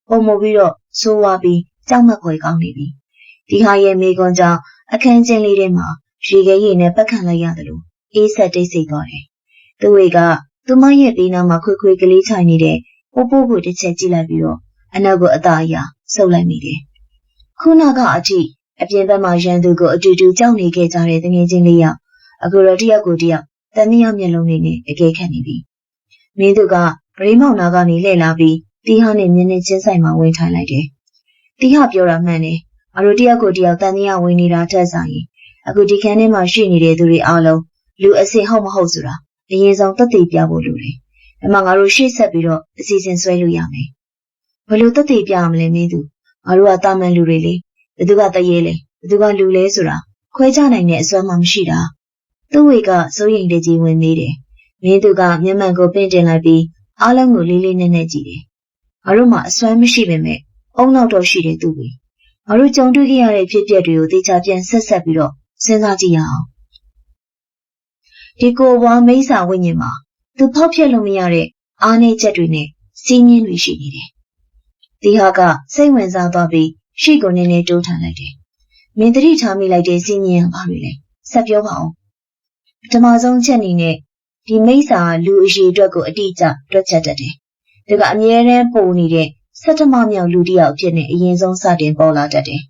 ပုံမပြီးတော့ဆိုးဝါးပြီးကြောက်မက်ဖွယ်ကောင်းနေပြီ။ဒီဟာရဲ့မိကွန်ကြောင့်အခန်းချင်းလေးထဲမှာရေခဲရည်နဲ့ပတ်ခံလိုက်ရတယ်လို့အေးဆက်တိတ်ဆိတ်သွားတယ်။သူ့ဝေကသူမရဲ့ဘေးနားမှာခွေခွေကလေးချိုင်နေတဲ့ပို့ပို့ကိုတစ်ချက်ကြည့်လိုက်ပြီးတော့အနောက်ကိုအသာအရာဆုပ်လိုက်မိတယ်။ခုနကအထိအပြင်ဘက်မှာရန်သူကိုအတူတူကြောက်နေခဲ့ကြတဲ့တငယ်ချင်းလေးယောက်အခုတော့တယောက်ကိုတယောက်တန်တရားမျက်လုံးလေးနဲ့အကဲခတ်နေပြီ။မင်းတို့ကဂရိမောင်နာကနေလှည့်လာပြီးတီဟာနဲ့မျက်နှာချင်းဆိုင်မှာဝင်ထိုင်လိုက်တယ်။တီဟာပြောတာမှန်တယ်။အတို့တယောက်ကိုတယောက်တန်တရားဝင်နေတာထက်ဆိုင်ရင်အခုဒီခန်းထဲမှာရှိနေတဲ့သူတွေအားလုံးလူအစစ်ဟုတ်မဟုတ်ဆိုတာအရင်ဆုံးသက်သေပြဖို့လိုတယ်။အမှငါတို့ရှေ့ဆက်ပြီးတော့အစီအစဉ်ဆွဲလို့ရမယ်။ဘယ်လိုသက်သေပြရမလဲမင်းတို့ငါတို့ကတာမန်လူတွေလေဘယ်သူကတရေလဲဘယ်သူကလူလဲဆိုတာခွဲခြားနိုင်တဲ့အစွမ်းမှမရှိတာ။သူ့ဝေကစိုးရိမ်တကြီးဝင်နေတယ်။မင်းတို့ကမျက်မှန်ကိုပင့်တင်လိုက်ပြီးအားလုံးကိုလေးလေးနက်နက်ကြည့်တယ်။ငါတို့မှအစွမ်းမရှိပေမဲ့အုံနောက်တော့ရှိတယ်သူ့ဝေ။ငါတို့ကြုံတွေ့ခဲ့ရတဲ့ဖြစ်ပျက်တွေကိုသေချာပြန်ဆက်ဆက်ပြီးတော့စဉ်းစားကြည့်ရအောင်။ဒီကိုဘွားမိစ္ဆာဝိညာဉ်မှာသူဖောက်ဖျက်လို့မရတဲ့အားနည်းချက်တွေနဲ့စီးမြင်တွေရှိနေတယ်။ဒီဟာကစိတ်ဝင်စားသွားပြီးရှေ့ကိုနည်းနည်းတိုးထန်လိုက်တယ်။မင်းသတိထားမိလိုက်တဲ့စီးမြင်ကဘာတွေလဲဆက်ပြောပါအောင်။ပထမဆုံးချက်အနေနဲ့ဒီမိစ္ဆာလူအရှိအတွက်ကိုအတိအကျတွက်ချက်တတ်တယ်။ဒါကအမြဲတမ်းပုံနေတဲ့ဆဋ္ဌမမြောက်လူတစ်ယောက်အဖြစ်နဲ့အရင်ဆုံးစတင်ပေါ်လာတတ်တယ်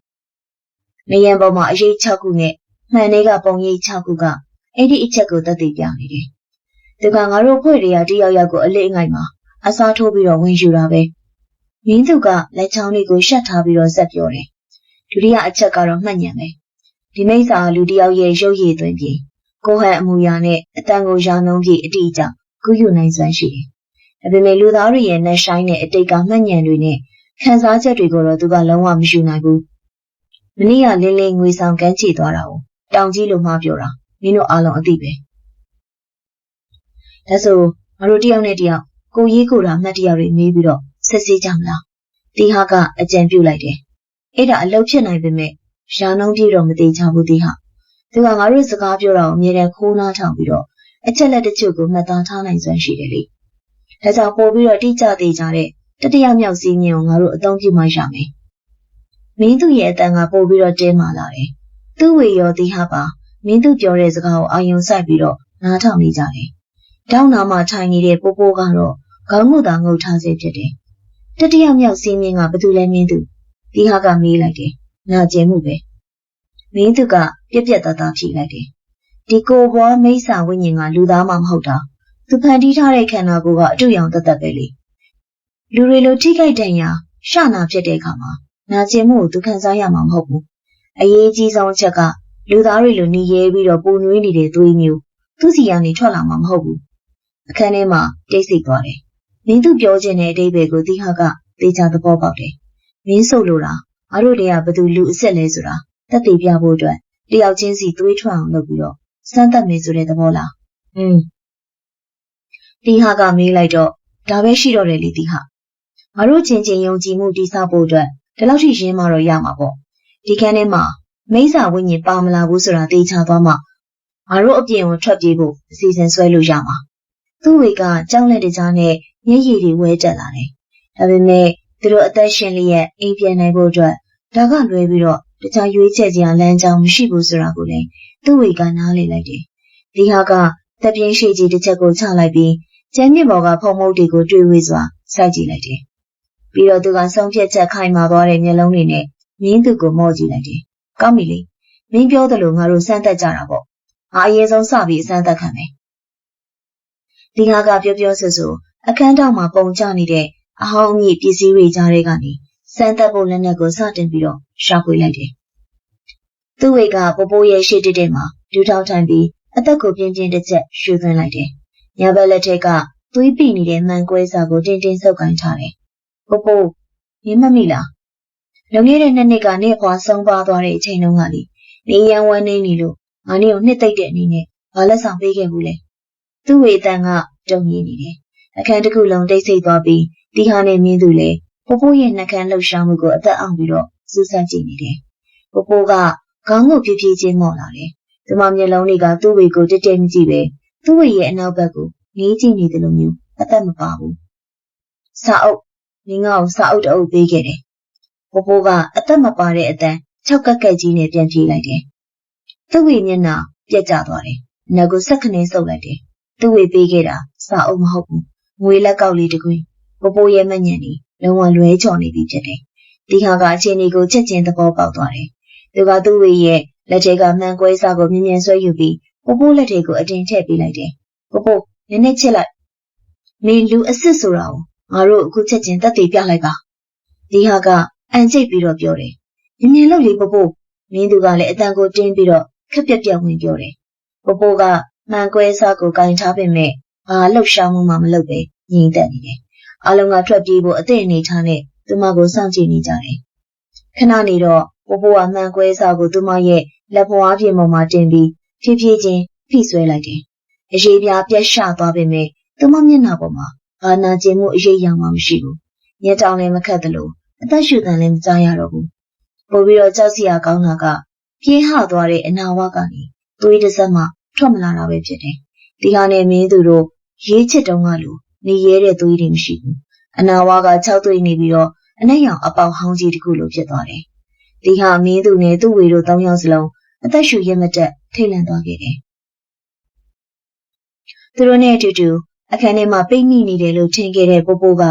။နေရန်ပေါ်မှာအရေး6ခုနဲ့မှန်တွေကပုံရိပ်6ခုကအဲ့ဒီအချက်ကိုသက်သေပြနေတယ်။ဒါကငါတို့ဖွဲ့တွေကတယောက်ယောက်ကိုအလေးအငိုက်မှာအစားထိုးပြီးတော့ဝင်ယူတာပဲ။မင်းသူကလက်ချောင်းလေးကိုရှက်ထားပြီးတော့ဆက်ပြောတယ်။ဒုတိယအချက်ကတော့မှတ်ဉာဏ်ပဲ။ဒီမိစ္ဆာလူတစ်ယောက်ရဲ့ရုပ်ရည်သွင်းပြီးကိုဟန်အမူအရာနဲ့အတန်ကိုရာနှုံးပြည့်အတိအကျကူးယူနိုင်စွမ်းရှိတယ်။ဒါပေမဲ့လူသားတွေရဲ့နှက်ဆိုင်တဲ့အတိတ်ကမှတ်ဉာဏ်တွေနဲ့ခံစားချက်တွေကိုတော့သူကလုံးဝမယူနိုင်ဘူး။မနေ့ကလင်းလေးငွေဆောင်ကန်းချီသွားတာကိုတောင်ကြီးလိုမှပြောတာမင်းတို့အားလုံးအသိပဲ။ဒါဆိုငါတို့တယောက်နဲ့တယောက်ကိုရေးကိုတာမှတ်တယောက်တွေမေးပြီးတော့ဆက်စေးကြမလား။တီဟာကအကြံပြုလိုက်တယ်။အဲ့ဒါအလုပ်ဖြစ်နိုင်ပေမဲ့ရာနှုံးပြည့်တော့မသေးချဘူးတီဟာ။သူကငါတို့စကားပြောတာကိုအမြဲတမ်းခိုးနားထောင်ပြီးတော့အချက်လက်တချို့ကိုမှတ်သားထားနိုင်စွမ်းရှိတယ်လေ။ဒါကြောင့်ပို့ပြီးတော့တိကျသေးကြတဲ့တတိယမြောက်စီးမြင်ကိုငါတို့အသုံးပြုမှရမယ်။မင်းသူရဲ့အတန်ကပို့ပြီးတော့တင်းမာလာတယ်။သူ့ဝေရောတီဟာပါမင်းသူပြောတဲ့စကားကိုအာယုံစိုက်ပြီးတော့နားထောင်နေကြတယ်။တောင်းနာမှထိုင်နေတဲ့ပိုးပိုးကတော့ခေါင်းငုတ်သာငုတ်ထားစေဖြစ်တယ်။တတိယမြောက်စီးမြင်ကဘသူလဲမင်းသူတီဟာကမေးလိုက်တယ်။နာကျင်မှုပဲ။မင်းသူကပြက်ပြက်သားသားဖြေလိုက်တယ်။ဒီကိုဘွားမိစ္ဆာဝိညာဉ်ကလူသားမှမဟုတ်တာ။သူဖန်တီးထားတဲ့ခန္ဓာကိုယ်ကအတူရောင်တသက်ပဲလေ။လူတွေလိုထိခိုက်တန်ရာရှနာဖြစ်တဲ့အခါမှာနာကျင်မှုကိုသူခံစားရမှာမဟုတ်ဘူး။အရေးကြီးဆုံးအချက်ကလူသားတွေလိုနေရဲပြီးတော့ပူနွေးနေတဲ့သွေးမျိုးသူ့စီကနေထွက်လာမှာမဟုတ်ဘူး။အခန်းထဲမှာတိတ်ဆိတ်သွားတယ်။မင်းသူပြောချင်တဲ့အတိတ်ပဲကိုသီဟာကသေချာသဘောပေါက်တယ်။မင်းဆိုလိုတာငါတို့တွေကဘသူလူအစ်စ်လဲဆိုတာသက်သေပြဖို့အတွက်တယောက်ချင်းစီသွေးထွက်အောင်လုပ်ပြီးတော့စမ်းသပ်မယ်ဆိုတဲ့သဘောလား။တီဟာကမေးလိုက်တော့ဒါပဲရှိတော့တယ်လေတီဟာ။ငါတို့ချင်းချင်းယုံကြည်မှုတည်ဆောက်ဖို့အတွက်ဒီလောက်ထိရင်းမှတော့ရမှာပေါ့။ဒီခန်းထဲမှာမိစ္ဆာဝိညာဉ်ပါမလာဘူးဆိုတာသိချသွားမှငါတို့အပြင်ကိုထွက်ပြေးဖို့အစီအစဉ်ဆွဲလို့ရမှာ။သူ့ဝေကကြောက်လက်တကြားနဲ့မျက်ရည်တွေဝဲတက်လာတယ်။ဒါပေမဲ့သူတို့အသက်ရှင်လျက်အိမ်ပြန်နိုင်ဖို့အတွက်ဒါကလွဲပြီးတော့တခြားရွေးချယ်စရာလမ်းကြောင်းမရှိဘူးဆိုတာကိုလည်းသူ့ဝေကနားလေလိုက်တယ်။ဒီဟာကသက်ပြင်းရှိကြီးတစ်ချက်ကိုချလိုက်ပြီးကျန်းမြင့်ပေါ်ကဖုံမုတ်တွေကိုတွေ့ဝေစွာစိုက်ကြည့်လိုက်တယ်။ပြီးတော့သူကဆုံးဖြတ်ချက်ခိုင်မာသွားတဲ့မျက်လုံးတွေနဲ့မင်းသူကိုမော့ကြည့်လိုက်တယ်။ကောင်းပြီလေ။မင်းပြောသလိုငါတို့စမ်းသပ်ကြတာပေါ့။အရင်ဆုံးစပြီးအစမ်းသပ်ခံမယ်။ဒီဟာကပြောပြောဆိုဆိုအခန်းတောင်မှာပုံကျနေတဲ့အဟောင်းအမြင့်ပစ္စည်းတွေကြားထဲကနေစမ်းသပ်ဖို့လက်နက်ကိုစတင်ပြီးတော့ရှာဖွေလိုက်တယ်။သူ့ဝေကပိုးပိုးရဲ့ရှေ့တက်မှာဒူးထောက်ထိုင်ပြီးအသက်ကိုပြင်းပြင်းတစ်ချက်ရှူသွင်းလိုက်တယ်။ညာဘက်လက်ထက်ကသွေးပိနေတဲ့မှန်ကွဲစာကိုတင်းတင်းဆုပ်ကိုင်းထားတယ်။ပိုးပိုးမင်းမမိလား။လွန်ခဲ့တဲ့2နှစ်ကနေခွာဆုံးပါသွားတဲ့အချိန်တုန်းကလေနေရန်ဝန်းနေနေလို့ငါနေကိုနှစ်သိမ့်တဲ့အနေနဲ့ဘာလက်ဆောင်ပေးခဲ့ဘူးလဲ။သူ့ဝေတန်ကတုံ့ရင်းနေတယ်။အခန်းတစ်ခုလုံးတိတ်ဆိတ်သွားပြီးတီဟာနဲ့မြင်းသူလည်းပိုးပိုးရဲ့နှကန်းလှုပ်ရှားမှုကိုအသက်အောင်ပြီးတော့စူးစမ်းကြည့်နေတယ်။ပိုးပိုးက ခေါင်းကိုဖြည်းဖြည်းချင်းမော့လာတယ်။သူမမျက်လုံးတွေကသူ့ဝေကိုတက်တက်မကြည့်ပဲသူ့ဝေရဲ့အနောက်ဘက်ကိုငေးကြည့်နေတယ်လို့မျိုးအသက်မပါဘူး။စာအုပ်ငင်းငါ့ကိုစာအုပ်တအုပ်ပေးခဲ့တယ်။ပိုးကအသက်မပါတဲ့အတန်6ကက်ကက်ကြီးနဲ့ပြန်ပြေးလိုက်တယ်။သူ့ဝေမျက်နှာပြက်ကျသွားတယ်။နောက်ကိုဆက်ခနဲဆုပ်လိုက်တယ်။သူ့ဝေပေးခဲ့တာစာအုပ်မဟုတ်ဘူး။ငွေလက်ကောက်လေးတစ်ခွင်းပိုးရဲ့မညံ့နေလုံးဝလွဲချော်နေပြီဖြစ်တယ်။ဒီဟာကအခြေအနေကိုချက်ချင်းသဘောပေါက်သွားတယ်။သူကသူ့ဝေရဲ့လက်ထဲကမှန်ကွဲစားကိုမြင်မြင်ဆွဲယူပြီးပိုးလက်ထဲကိုအတင်းထည့်ပေးလိုက်တယ်။ပိုးနည်းနည်းချစ်လိုက်။မင်းလူအစ်စ်ဆိုတာကိုငါတို့အခုချက်ချင်းတက်တည်ပြလိုက်ပါ။ဒီဟာကအန်ကျိတ်ပြီးတော့ပြောတယ်။မြင်မြင်လို့လေပိုးမင်းသူကလည်းအတန်ကိုတင်းပြီးတော့ခက်ပြက်ပြက်ဝင်ပြောတယ်။ပိုးကမှန်ကွဲစားကိုကင်ထားပေမဲ့ဘာလှုပ်ရှားမှုမှမလုပ်ပဲငြိမ်သက်နေတယ်။အလုံးကထွက်ပြေးဖို့အသင့်အနေထားနဲ့သူမကိုစောင့်ကြည့်နေကြတယ်။ခဏနေတော့ပိုးကမှန်ကွဲစားကိုသူမရဲ့လက်ပွားပြင်ပေါ်မှာတင်ပြီးဖြည်းဖြည်းချင်းဖိဆွဲလိုက်တယ်။အရေးပြားပြက်ရှသွားပေမဲ့သူမမျက်နှာပေါ်မှာဘာနာကျင်မှုအရေးရောင်မှမရှိဘူး။မျက်တောင်လည်းမခတ်သလိုအသက်ရှူသံလည်းမကြားရတော့ဘူး။ပို့ပြီးတော့ကြောက်စရာကောင်းတာကပြေးဟသွားတဲ့အနာဝကနေသွေးတစ်စက်မှထွက်မလာတာပဲဖြစ်တယ်။ဒီဟာနဲ့မင်းသူတို့ရေးချစ်တုံးကလိုနေရဲတဲ့သွေးတွေမရှိဘူး။အနာဝက6သွေးနေပြီးတော့အနက်ရောင်အပေါက်ဟောင်းကြီးတစ်ခုလိုဖြစ်သွားတယ်။ဒီဟာမင်းသူနဲ့သူ့ဝေတို့3ယောက်စလုံးအသက်ရှူရက်မတက်ထိတ်လန့်သွားခဲ့တယ်။သူတို့နဲ့အတူတူအခန်းထဲမှာပိတ်မိနေတယ်လို့ထင်ခဲ့တဲ့ပိုးကအ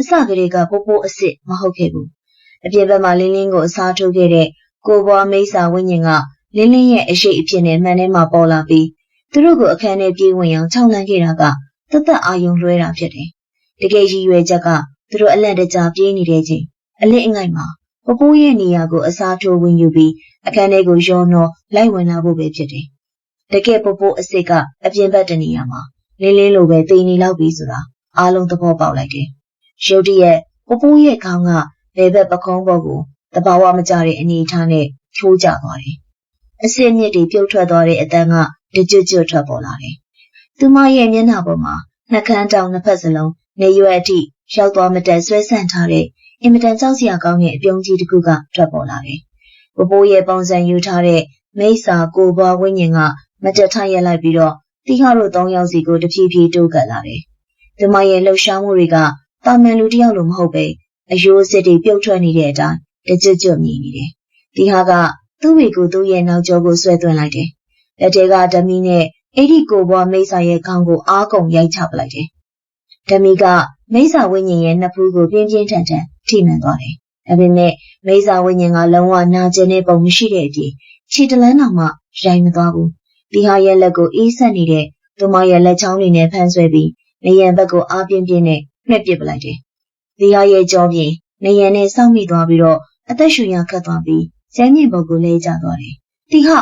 စကတည်းကပိုးအစ်စ်မဟုတ်ခဲ့ဘူး။အပြင်ဘက်မှာလင်းလင်းကိုအစားထိုးခဲ့တဲ့ကိုဘွားမိစ္ဆာဝိညာဉ်ကလင်းလင်းရဲ့အရှိတ်အဖြစ်နဲ့မှန်ထဲမှာပေါ်လာပြီးသူတို့ကိုအခန်းထဲပြေးဝင်အောင်ခြောက်လန့်ခဲ့တာကသက်အာယုံလွှဲတာဖြစ်တယ်။တကယ်ရည်ရွယ်ချက်ကသူတို့အလန့်တကြားပြေးနေတဲ့ချိန်အလစ်အငိုက်မှာပိုးရဲ့နေရာကိုအစားထိုးဝင်ယူပြီးအခန်းထဲကိုရောနော်လိုက်ဝင်လာဖို့ပဲဖြစ်တယ်။တကယ်ပိုးအစ်စ်ကအပြင်ဘက်တနေရာမှာလင်းလင်းလိုပဲသိနေလောက်ပြီဆိုတာအားလုံးသဘောပေါက်လိုက်တယ်။ရုတ်တရက်ပိုးရဲ့ခေါင်းကဘယ်ဘက်ပကုံးပေါ်ကိုတဘာဝမကျတဲ့အနေအထားနဲ့ချိုးကျသွားတယ်။အစစ်အမြစ်တွေပြုတ်ထွက်သွားတဲ့အတန်းကတကြွကြွထွက်ပေါ်လာတယ်။သူမရဲ့မျက်နှာပေါ်မှာနှကန်းတောင်နှစ်ဖက်စလုံးနေရွယ်အထိရောက်သွားမတက်ဆွဲဆန့်ထားတဲ့အင်မတန်ကြောက်စရာကောင်းတဲ့အပြုံးကြီးတစ်ခုကထွက်ပေါ်လာတယ်။ပိုးရဲ့ပုံစံယူထားတဲ့မိစ္ဆာကိုဘွားဝိညာဉ်ကမတက်ထရက်လိုက်ပြီးတော့တိခါတို့3ယောက်စီကိုတဖြည်းဖြည်းတိုးကပ်လာတယ်။သူမရဲ့လှုပ်ရှားမှုတွေကတာမန်လူတစ်ယောက်လိုမဟုတ်ပဲအယိုးစစ်တွေပြုတ်ထွက်နေတဲ့အတိုင်းတကြွကြွမြည်နေတယ်။ဒီဟာကသူ့ဝေကိုသူ့ရဲ့နောက်ကျောကိုဆွဲသွင်းလိုက်တယ်။လက်ထဲကဓမီနဲ့အဲ့ဒီကိုဘွားမိစ္ဆာရဲ့ခေါင်းကိုအားကုန်ရိုက်ချပလိုက်တယ်။ဓမီကမိစ္ဆာဝိညာဉ်ရဲ့နှစ်ဖူးကိုပြင်းပြင်းထန်ထန်ထိမှန်သွားတယ်။ဒါပေမဲ့မိစ္ဆာဝိညာဉ်ကလုံးဝနာကျင်တဲ့ပုံမရှိတဲ့အပြင်ခြေတလန်းတောင်မှရိုက်မသွားဘူး။ဒီဟာရဲ့လက်ကိုအေးဆက်နေတဲ့သူမရဲ့လက်ချောင်းတွေနဲ့ဖမ်းဆွဲပြီးနေရန်ဘက်ကိုအားပြင်းပြင်းနဲ့နှက်ပစ်ပလိုက်တယ်။ဒီဟာရဲ့ကြောပြင်နေရန်နဲ့စောင့်မိသွားပြီးတော့အသက်ရှူရခတ်သွားပြီးကျန်းကျင်ဘုတ်ကိုလဲကျသွားတယ်။ဒီဟာ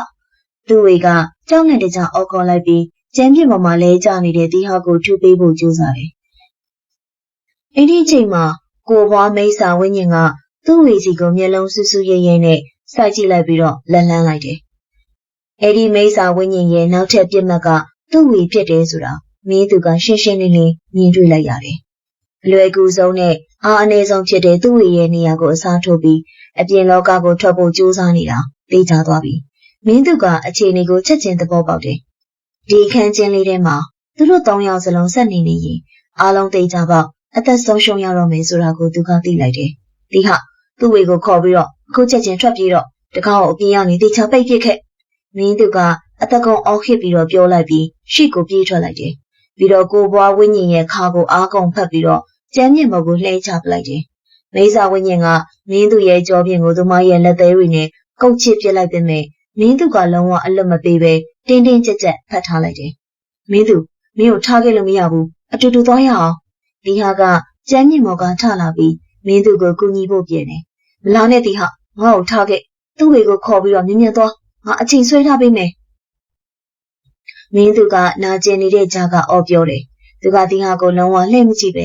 သူ့ဝေကကြောက်နဲ့တကြောင်အော်ခေါ်လိုက်ပြီးကျန်းပြင်ပေါ်မှာလဲကျနေတဲ့ဒီဟာကိုထူပေးဖို့ကြိုးစားတယ်။အဲ့ဒီအချိန်မှာကိုဘွားမိစ္ဆာဝိညာဉ်ကသူ့ဝေစီကိုမျက်လုံးဆူဆူရဲရဲနဲ့စိုက်ကြည့်လိုက်ပြီးတော့လက်လန်းလိုက်တယ်။အဲ့ဒီမိစ္ဆာဝိညာဉ်ရဲ့နောက်ထပ်ပြစ်မှတ်ကသူ့ဝေဖြစ်တယ်ဆိုတာမင်းသူကရှင်းရှင်းလင်းလင်းမြင်တွေ့လိုက်ရတယ်။အလွယ်ကူဆုံးနဲ့အားအနည်းဆုံးဖြစ်တဲ့သူ့ဝေရဲ့နေရာကိုအစားထိုးပြီးအပြင်လောကကိုထွက်ဖို့ကြိုးစားနေတာသိကြသွားပြီ။မင်းသူကအခြေအနေကိုချက်ချင်းသဘောပေါက်တယ်။ဒီခန်းချင်းလေးထဲမှာသူတို့3ယောက်စလုံးဆက်နေနေရင်အားလုံးသိကြပေါက်အသက်ဆုံးရှုံးရတော့မယ်ဆိုတာကိုသူကသိလိုက်တယ်။ဒီဟာသူ့ဝေကိုခေါ်ပြီးတော့အခုချက်ချင်းထွက်ပြေးတော့တကောက်အပြင်ကနေတေချာပိတ်ပစ်ခဲ့။မင်းသူကအသက်ကုန်အော်ခစ်ပြီးတော့ပြောလိုက်ပြီးရှေ့ကိုပြေးထွက်လိုက်တယ်။ပြီးတော့ကိုဘွားဝိညာဉ်ရဲ့ခါကိုအားကုန်ဖက်ပြီးတော့ကျန်းမြင့်ဘုတ်ကိုလှဲချပလိုက်တယ်။မိစ္ဆာဝိညာဉ်ကမင်းသူရဲ့ကြောပြင်ကိုသူမရဲ့လက်သေးတွေနဲ့ကုတ်ချစ်ပစ်လိုက်ပေမဲ့မင်းသူကလုံးဝအလွတ်မပေးပဲတင်းတင်းကြပ်ကြပ်ဖတ်ထားလိုက်တယ်။မင်းသူမင်းကိုထားခဲ့လို့မရဘူးအတူတူသွားရအောင်။ဒီဟာကကျန်းမြင့်မော်ကထလာပြီးမင်းသူကိုကူညီဖို့ပြင်တယ်။မလာနဲ့ဒီဟာငါ့ကိုထားခဲ့သူ့ဝေကိုခေါ်ပြီးတော့မြင်မြင်သွားငါအချိန်ဆွဲထားပေးမယ်။မင်းသူကနာကျင်နေတဲ့ကြားကအော်ပြောတယ်။သူကဒီဟာကိုလုံးဝလှည့်မကြည့်ပဲ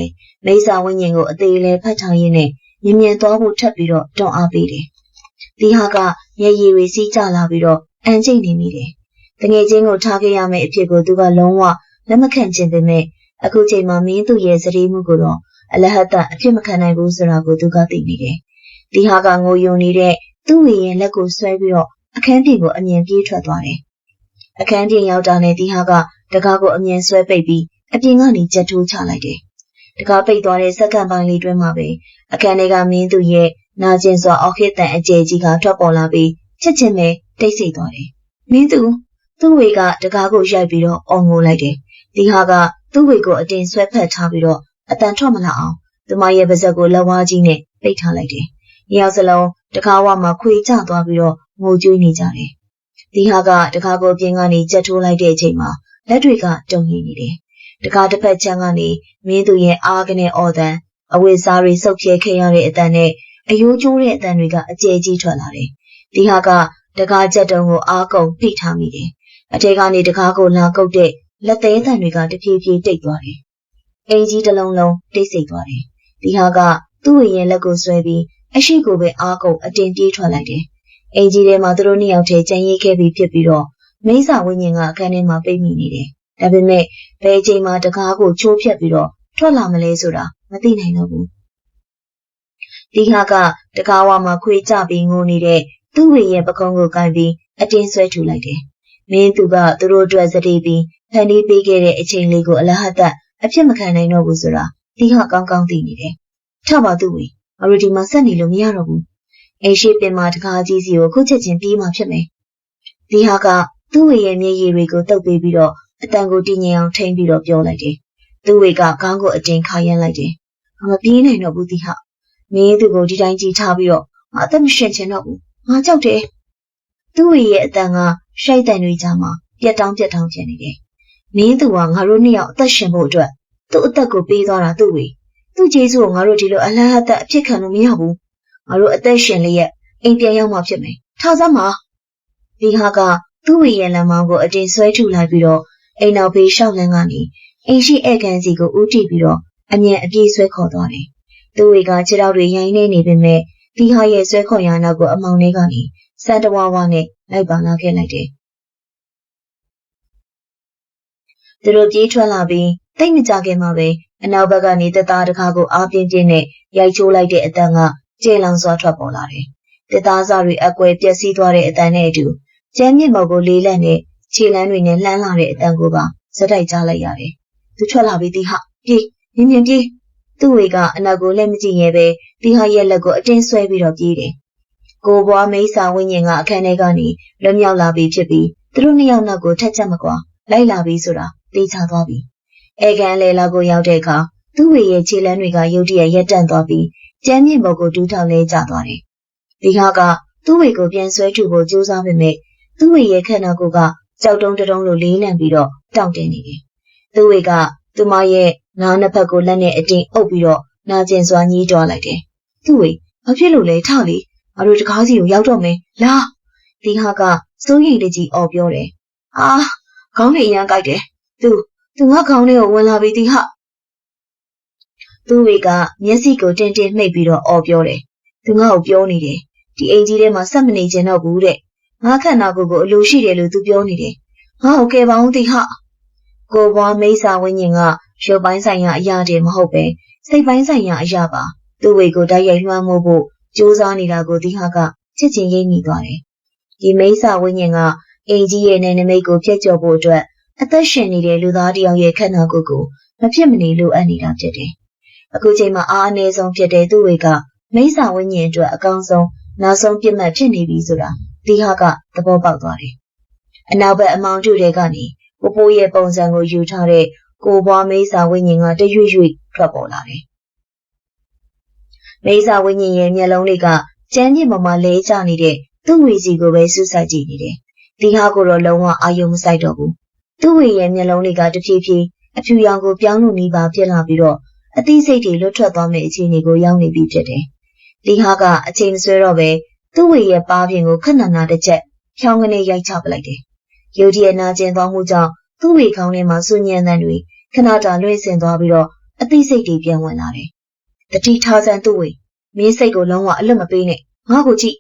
မိစ္ဆာဝိညာဉ်ကိုအသေးလေးဖတ်ထားရင်းနဲ့မြင်မြင်သွားဖို့ထပ်ပြီးတော့တွန်းအားပေးတယ်။ဒီဟာကမျက်ရည်တွေစီးကျလာပြီးတော့အန်ကျိတ်နေမိတယ်။တငယ်ချင်းကိုထားခဲ့ရမယ့်အဖြစ်ကိုသူကလုံးဝလက်မခံချင်ပေမဲ့အခုချိန်မှာမင်းသူရဲ့စရီးမှုကိုတော့အလဟတ်အဖြစ်မခံနိုင်ဘူးဆိုတာကိုသူကသိနေတယ်။ဒီဟာကငိုယုံနေတဲ့သူ့ဝေရဲ့လက်ကိုဆွဲပြီးတော့ အခန်းပြင်ကိုအမြင်ပြေးထွက်သွားတယ်။အခန်းပြင်ရောက်တာနဲ့တီဟာကတကားကိုအမြင်ဆွဲပိတ်ပြီးအပြင်ကနေကြက်ထိုးချလိုက်တယ်။တကားပိတ်သွားတဲ့စက္ကန့်ပိုင်းလေးတွင်းမှာပဲအခန်းထဲကမင်းသူရဲ့နာကျင်စွာအော်ဟစ်တန်အကျယ်ကြီးကထွက်ပေါ်လာပြီးချက်ချင်းပဲတိတ်ဆိတ်သွားတယ်။မင်းသူ့ဝေကတကားကိုရိုက်ပြီးတော့အော်ငိုလိုက်တယ်။တီဟာကသူ့ဝေကိုအတင်းဆွဲဖက်ထားပြီးတော့အတန်ထွက်မလာအောင်သူမရဲ့ပါးစပ်ကိုလက်ဝါးကြီးနဲ့ပိတ်ထားလိုက်တယ်။နှစ်ယောက်စလုံးတကားဝမှာခွေကျသွားပြီးတော့ငိုကြွေးနေကြတယ်။တီဟာကတကားကိုပြင်ကနေကြက်ထိုးလိုက်တဲ့အချိန်မှာလက်တွေကတုံ့ရင်းနေတယ်။တကားတစ်ဖက်ချမ်းကနေမင်းသူရဲ့အားကနေအော်တန်အဝိစားတွေစုပ်ပြဲခဲ့ရတဲ့အတန်နဲ့အယိုးကျိုးတဲ့အတန်တွေကအကျယ်ကြီးထွက်လာတယ်။တီဟာကတကားကြက်တုံကိုအားကုန်ဖိထားမိတယ်။အထက်ကနေတကားကိုလာကုတ်တဲ့လက်သေးတန်တွေကတဖြည်းဖြည်းတိတ်သွားတယ်။အင်ကြီးတစ်လုံးလုံးတိတ်ဆိတ်သွားတယ်။တီဟာကသူ့ရဲ့လက်ကိုဆွဲပြီးအရှိကိုပဲအားကုန်အတင်းပြေးထွက်လိုက်တယ်။အင်ကြီးထဲမှာသူတို့နှစ်ယောက်တည်းကြံရိတ်ခဲ့ပြီးဖြစ်ပြီးတော့မိစ္ဆာဝိညာဉ်ကအခန်းထဲမှာပိတ်မိနေတယ်။ဒါပေမဲ့ဘယ်အချိန်မှတကားကိုချိုးဖျက်ပြီးတော့ထွက်လာမလဲဆိုတာမသိနိုင်တော့ဘူး။တီဟာကတကားဝမှာခွေကျပြီးငိုနေတဲ့သူ့ရဲ့ပကုံးကိုကိုင်ပြီးအတင်းဆွဲထူလိုက်တယ်။မင်းသူကသူတို့အတွက်စတေးပြီးဖန်တီးပေးခဲ့တဲ့အချိန်လေးကိုအလဟတ်သက်အဖြစ်မခံနိုင်တော့ဘူးဆိုတာတီဟာကောင်းကောင်းသိနေတယ်။ထပါသူ့ဝေငါတို့ဒီမှာဆက်နေလို့မရတော့ဘူး။အိမ်ရှိပင်မှာတကားကြီးစီကိုခုချက်ချင်းပြေးမှဖြစ်မယ်။တီဟာကသူ့ဝေရဲ့မျက်ရည်တွေကိုတုပ်ပေးပြီးတော့အတန်ကိုတည်ငြိမ်အောင်ထိန်းပြီးတော့ပြောလိုက်တယ်။သူ့ဝေကခေါင်းကိုအတင်းခါရမ်းလိုက်တယ်။ငါမပြေးနိုင်တော့ဘူးတီဟာ။မင်းသူကိုဒီတိုင်းကြည့်ထားပြီးတော့ငါအသက်မရှင်ချင်တော့ဘူး။ငါကြောက်တယ်။သူ့ဝေရဲ့အတန်ကရှိုက်တန်တွေကြားမှာပြက်တောင်းဖြစ်နေတယ်။မင်းသူကငါတို့နှစ်ယောက်အသက်ရှင်ဖို့အတွက်သူ့အသက်ကိုပေးသွားတာသူ့ဝေ။သူ့ကျေးဇူးကိုငါတို့ဒီလိုအလဟတ်သက်အဖြစ်ခံလို့မရဘူး။ငါတို့အသက်ရှင်လျက်အိမ်ပြန်ရောက်မှဖြစ်မယ်။ထားစမ်းပါ။ဒီဟာကသူ့ဝေရဲ့လက်မောင်းကိုအတင်းဆွဲထုလိုက်ပြီးတော့အိမ်နောက်ဘေးရှောက်လန်းကနေအိမ်ရှိဧကန်စီကိုဦးတည်ပြီးတော့အမြဲအပြေးဆွဲခေါ်သွားတယ်။သူ့ဝေကခြေထောက်တွေရိုင်းနေပေမဲ့ဒီဟာရဲ့ဆွဲခေါ်ရနောက်ကိုအမောင်လေးကနေစံတဝါဝါနဲ့လိုက်ပါလာခဲ့လိုက်တယ်။သူတို့ပြေးထွက်လာပြီးတိတ်မကြခင်မှာပဲအနောက်ဘက်ကနေတသားတခါကိုအားပြင်းပြင်းနဲ့ရိုက်ချိုးလိုက်တဲ့အတန်ကကျေလောင်စွာထွက်ပေါ်လာတယ်။တသားစားတွေအကွယ်ပျက်စီးသွားတဲ့အတန်နဲ့အတူကျမ်းမြင့်မော်ကိုလေးလံနဲ့ခြေလမ်းတွေနဲ့လှမ်းလာတဲ့အတန်ကိုပါစက်တိုက်ကြားလိုက်ရတယ်။သူထွက်လာပြီးတီဟာပြေးမြင်ပြေးသူ့ဝေကအနောက်ကိုလက်မကြည့်ရဲပဲတီဟာရဲ့လက်ကိုအတင်းဆွဲပြီးတော့ပြေးတယ်။ကိုဘွားမိစ္ဆာဝိညာဉ်ကအခန်းထဲကနေလွတ်မြောက်လာပြီးဖြစ်ပြီးသူတို့နှစ်ယောက်နောက်ကိုထက်ချက်မကွာလိုက်လာပြီးဆိုတာသိချသွားပြီ။အဲကန်လေလောက်ကိုရောက်တဲ့အခါသူ့ဝေရဲ့ခြေလမ်းတွေကရုတ်တရက်ရက်တန့်သွားပြီးကျမ်းမြင့်ဘော်ကိုတူးထောင်လဲကျသွားတယ်။ဒီဟာကသူ့ဝေကိုပြန်ဆွဲထုဖို့ကြိုးစားပေမဲ့သူ့ဝေရဲ့ခန္ဓာကိုယ်ကကြောက်တုံးတုံးလိုလေးလံပြီးတော့တောင့်တင်းနေတယ်။သူ့ဝေကသူမရဲ့နားနှစ်ဖက်ကိုလက်နဲ့အတင်းအုပ်ပြီးတော့နာကျင်စွာညှိတွားလိုက်တယ်။သူ့ဝေဘာဖြစ်လို့လဲထလေငါတို့တကားစီကိုရောက်တော့မယ်လာဒီဟာကစိုးရိမ်တကြီးအော်ပြောတယ်။အာခေါင်းလေးအရန်ကြိုက်တယ်။သူငါခေါင်းလေးကိုဝင်လာပြီးဒီဟာသူ့ဝေကမျက်စိကိုတင်းတင်းနှိပ်ပြီးတော့အော်ပြောတယ်။သူငါ့ကိုပြောနေတယ်ဒီအိမ်ကြီးထဲမှာဆက်မနေချင်တော့ဘူးတဲ့။ငါခန္ဓာကိုယ်ကိုအလိုရှိတယ်လို့သူပြောနေတယ်။ငါ့ကိုကယ်ပါအောင်ဒီဟာကိုဘွားမိစ္ဆာဝိညာဉ်ကရုပ်ပိုင်းဆိုင်ရာအရာတွေမဟုတ်ပဲစိတ်ပိုင်းဆိုင်ရာအရာပါသူ့ဝေကိုတိုက်ရိုက်လွှမ်းမိုးဖို့ကြိုးစားနေတာကိုဒီဟာကချစ်ချင်းရိပ်မိသွားတယ်။ဒီမိစ္ဆာဝိညာဉ်ကအင်ကြီးရဲ့နယ်နိမိတ်ကိုဖျက်ကျော်ဖို့အတွက်အသက်ရှင်နေတဲ့လူသားတစ်ယောက်ရဲ့ခန္ဓာကိုယ်ကိုမဖြစ်မနေလိုအပ်နေတာဖြစ်တယ်။အခုချိန်မှာအားအနည်းဆုံးဖြစ်တဲ့သူ့ဝေကမိစ္ဆာဝိညာဉ်အတွက်အကောင်းဆုံးနောက်ဆုံးပြစ်မှတ်ဖြစ်နေပြီဆိုတာဒီဟာကသဘောပေါက်သွားတယ်။အနောက်ဘက်အမောင်ကျတွေကနေကိုပိုးရဲ့ပုံစံကိုယူထားတဲ့ကိုဘွားမိစ္ဆာဝိညာဉ်ကတရွေ့ရွေ့ထွက်ပေါ်လာတယ်။မိစ္ဆာဝိညာဉ်ရဲ့မျက်လုံးလေးကကျန်းကျင်ပေါ်မှာလဲကျနေတဲ့သူ့ဝေစီကိုပဲစူးစိုက်ကြည့်နေတယ်။ဒီဟာကိုတော့လုံးဝအာရုံမစိုက်တော့ဘူး။သူ့ဝေရဲ့မျက်လုံးလေးကတဖြည်းဖြည်းအဖြူရောင်ကိုပြောင်းလို့နီးပါဖြစ်လာပြီးတော့အသိစိတ်တွေလွတ်ထွက်သွားမယ့်အခြေအနေကိုရောက်နေပြီဖြစ်တယ်။ဒီဟာကအချိန်မဆွဲတော့ပဲသူ့ဝေရဲ့ပါးပြင်ကိုခဏနာတစ်ချက်ဖြောင်းကနေရိုက်ချပလိုက်တယ်။ရုတ်တရက်နာကျင်သွားမှုကြောင့်သူ့ဝေခေါင်းထဲမှာဆူညံသံတွေခဏတာလွှဲဆင်သွားပြီးတော့အသိစိတ်တွေပြန်ဝင်လာတယ်။တတိထားစံသူ့ဝေမင်းစိတ်ကိုလုံးဝအလွတ်မပေးနဲ့ငါ့ကိုကြည့်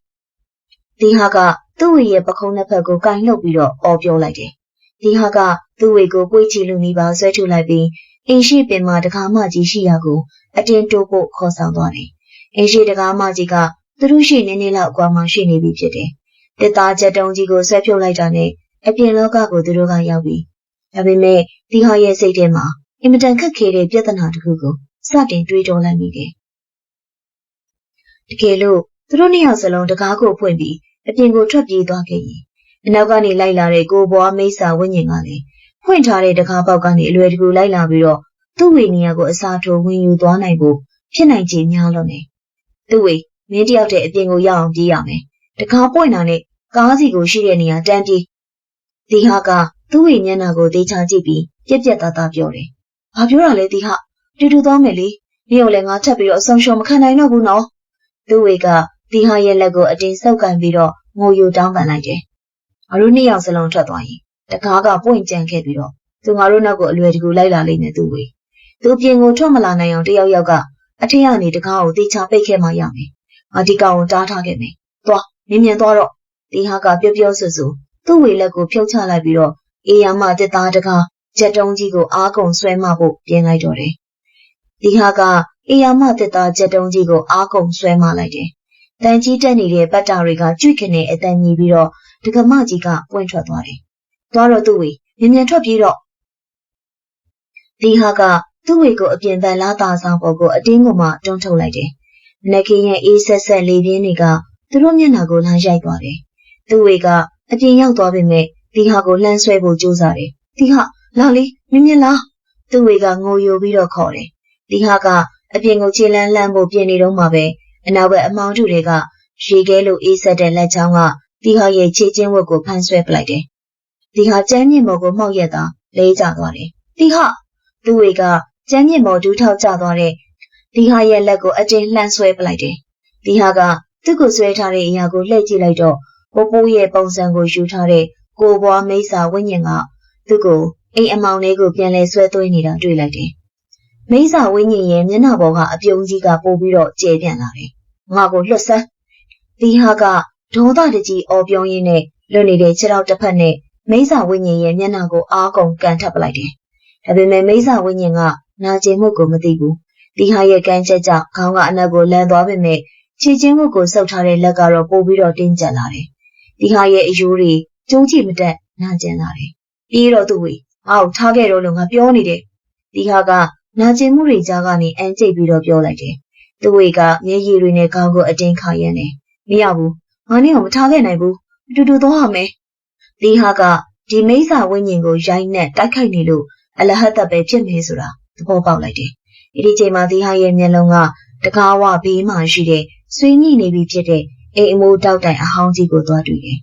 ။ဒီဟာကသူ့ဝေရဲ့ပခုံးနှစ်ဖက်ကိုကင်လှုပ်ပြီးတော့အော်ပြောလိုက်တယ်။ဒီဟာကသူ့ဝေကိုကိုယ်ချီလူနီးပါဆွဲထုတ်လိုက်ပြီးအင်ရှိပင်မှာတကားမကြီးရှိရာကိုအတင်းတိုးဖို့ခေါ်ဆောင်သွားတယ်။အင်ရှိတကားမကြီးကသူတို့ရှိနေလောက်အကွာမှရှိနေပြီဖြစ်တယ်။ တစ်သားချက်တုံးကြီးကိုဆွဲဖြုတ်လိုက်တာနဲ့အပြင်လောကကိုသူတို့ကရောက်ပြီဒါပေမဲ့တီဟာရဲ့စိတ်ထဲမှာအင်မတန်ခက်ခဲတဲ့ပြဿနာတစ်ခုကိုစတင်တွေးတောလိုက်မိတယ်တကယ်လို့သူတို့နှစ်ယောက်စလုံးတကားကိုဖွင့်ပြီးအပြင်ကိုထွက်ပြေးသွားခဲ့ရင်အနောက်ကနေလိုက်လာတဲ့ကိုဘွားမိတ်ဆာဝိညာဉ်ကလည်းဖွင့်ထားတဲ့တကားပေါက်ကနေအလွယ်တကူလိုက်လာပြီးတော့သူ့ဝေနေရာကိုအစားထိုးဝင်ယူသွားနိုင်ဖို့ဖြစ်နိုင်ချေများလို့နေသူ့ဝေမင်းတယောက်တည်းအပြင်ကိုရောက်အောင်ပြေးရမယ်တကားပွင့်တာနဲ့ကားစီကိုရှိတဲ့နေရာတန်းပြေးတီဟာကသူ့ဝေမျက်နှာကိုသေချာကြည့်ပြီးပြက်ပြက်သားသားပြောတယ်ဘာပြောတာလဲတီဟာတူသွားမယ်လေနေကိုလည်းငါထပ်ပြီးတော့အဆုံးရှုံးမခံနိုင်တော့ဘူးနော်သူ့ဝေကတီဟာရဲ့လက်ကိုအတင်းဆုပ်ကန်ပြီးတော့ငိုယိုတောင်းပန်လိုက်တယ်ငါတို့နှစ်ယောက်စလုံးထွက်သွားရင်တကားကပွင့်ကြံခဲ့ပြီးတော့သူငါတို့နောက်ကိုအလွယ်တကူလိုက်လာလိမ့်မယ်သူ့ဝေသူပြင်ကိုထွက်မလာနိုင်အောင်တယောက်ယောက်ကအထက်ကနေတကားကိုသေချာပိတ်ခဲ့မှရမယ်ငါဒီကောင်ကိုတားထားခဲ့မယ်သွားမြင်သွားတော့တီဟာကပြောဆူသူ့ဝေလက်ကိုဖြုတ်ချလိုက်ပြီးတော့အေးရမတစ်သားတကားချက်တုံးကြီးကိုအားကုန်ဆွဲမှဖို့ပြင်လိုက်တော့တယ်တီဟာကအေးရမတစ်သားချက်တုံးကြီးကိုအားကုန်ဆွဲမှလိုက်တယ်တန်ကြီးတက်နေတဲ့ပတ်တာတွေကကြွိခနဲ့အတန်ကြီးပြီးတော့ဒကမကြီးကပွင့်ထွက်သွားတယ်သွားတော့သူ့ဝေမြန်ထွက်ပြေးတော့တီဟာကသူ့ဝေကိုအပြင်ပန်လာတာဆောင်ပေါ်ကိုအတင်းကိုမှတွန်းထုတ်လိုက်တယ်နက်ခင်းရဲ့အေးဆက်ဆက်လေးပြင်းတွေကသူတို့မျက်နှာကိုလှမ်းရိုက်သွားတယ်သူ့ဝေကအပြင်ရောက်သွားပေမဲ့တီဟာကိုလှမ်းဆွဲဖို့ကြိုးစားတယ်တီဟာလာလေမြင်လားသူ့ဝေကငိုယိုပြီးတော့ခေါ်တယ်တီဟာကအပြင်ကိုခြေလန်းလှမ်းဖို့ပြင်နေတော့မှပဲအနောက်ဘက်အမောင်ထုတွေကရေခဲလိုအေးဆက်တဲ့လက်ချောင်းကတီဟာရဲ့ခြေချင်းဝတ်ကိုဖမ်းဆွဲပလိုက်တယ်တီဟာကျန်းမြင့်မော်ကိုမှောက်ရက်သာလဲကျသွားတယ်တီဟာသူ့ဝေကကျန်းမြင့်မော်ဒူးထောက်ကျသွားတဲ့တီဟာရဲ့လက်ကိုအတင်းလှမ်းဆွဲပလိုက်တယ်တီဟာကသူ့ကိုဆွဲထားတဲ့အရာကိုလှည့်ကြည့်လိုက်တော့ပိုးရဲ့ပုံစံကိုယူထားတဲ့ကိုဘွားမိတ်ဆာဝိညာဉ်ကသူ့ကိုအိမ်အမောင်လေးကိုပြန်လဲဆွဲသွင်းနေတာတွေ့လိုက်တယ်မိတ်ဆာဝိညာဉ်ရဲ့မျက်နှာပေါ်ကအပြုံးကြီးကပိုပြီးတော့ကျဲပြန့်လာတယ်ငါကိုလွတ်ဆန်းတီဟာကဒေါသတကြီးအော်ပြုံးရင်းနဲ့လွတ်နေတဲ့ခြေထောက်တစ်ဖက်နဲ့မိတ်ဆာဝိညာဉ်ရဲ့မျက်နှာကိုအားကုန်ကန်ထပ်ပလိုက်တယ်ဒါပေမဲ့မိတ်ဆာဝိညာဉ်ကနာကျင်မှုကိုမသိဘူးတီဟာရဲ့ကန်းချက်ကြောင့်ခေါင်းကအနက်ကိုလန်သွားပေမဲ့ခြေချင်းမှုကိုဆုပ်ထားတဲ့လက်ကတော့ပိုပြီးတော့တင်းကျပ်လာတယ်တီဟာရဲ့အယိုးတွေကျုံးကြည့်မတက်နာကျင်လာတယ်ပြေးတော့သူ့ဝေအောက်ထားခဲ့တော့လို့ငါပြောနေတယ်တီဟာကနာကျင်မှုတွေကြားကနေအန်ကျိတ်ပြီးတော့ပြောလိုက်တယ်သူ့ဝေကမျက်ရည်တွေနဲ့ခေါင်းကိုအတင်းခါရမ်းတယ်မရဘူးငါနဲ့တော့မထားခဲ့နိုင်ဘူးအတူတူသွားရမယ်တီဟာကဒီမိစ္ဆာဝိညာဉ်ကိုရိုက်နှက်တိုက်ခိုက်နေလို့အလဟတ်သက်ပဲဖြစ်မယ်ဆိုတာသဘောပေါက်လိုက်တယ်ဒီချိန်မှာတီဟာရဲ့မျက်လုံးကတကားဝဘေးမှာရှိတဲ့ဆွေးညိနေပြီဖြစ်တဲ့အိမ်အမိုးတောက်တိုင်အဟောင်းကြီးကိုသွားတွေ့တယ်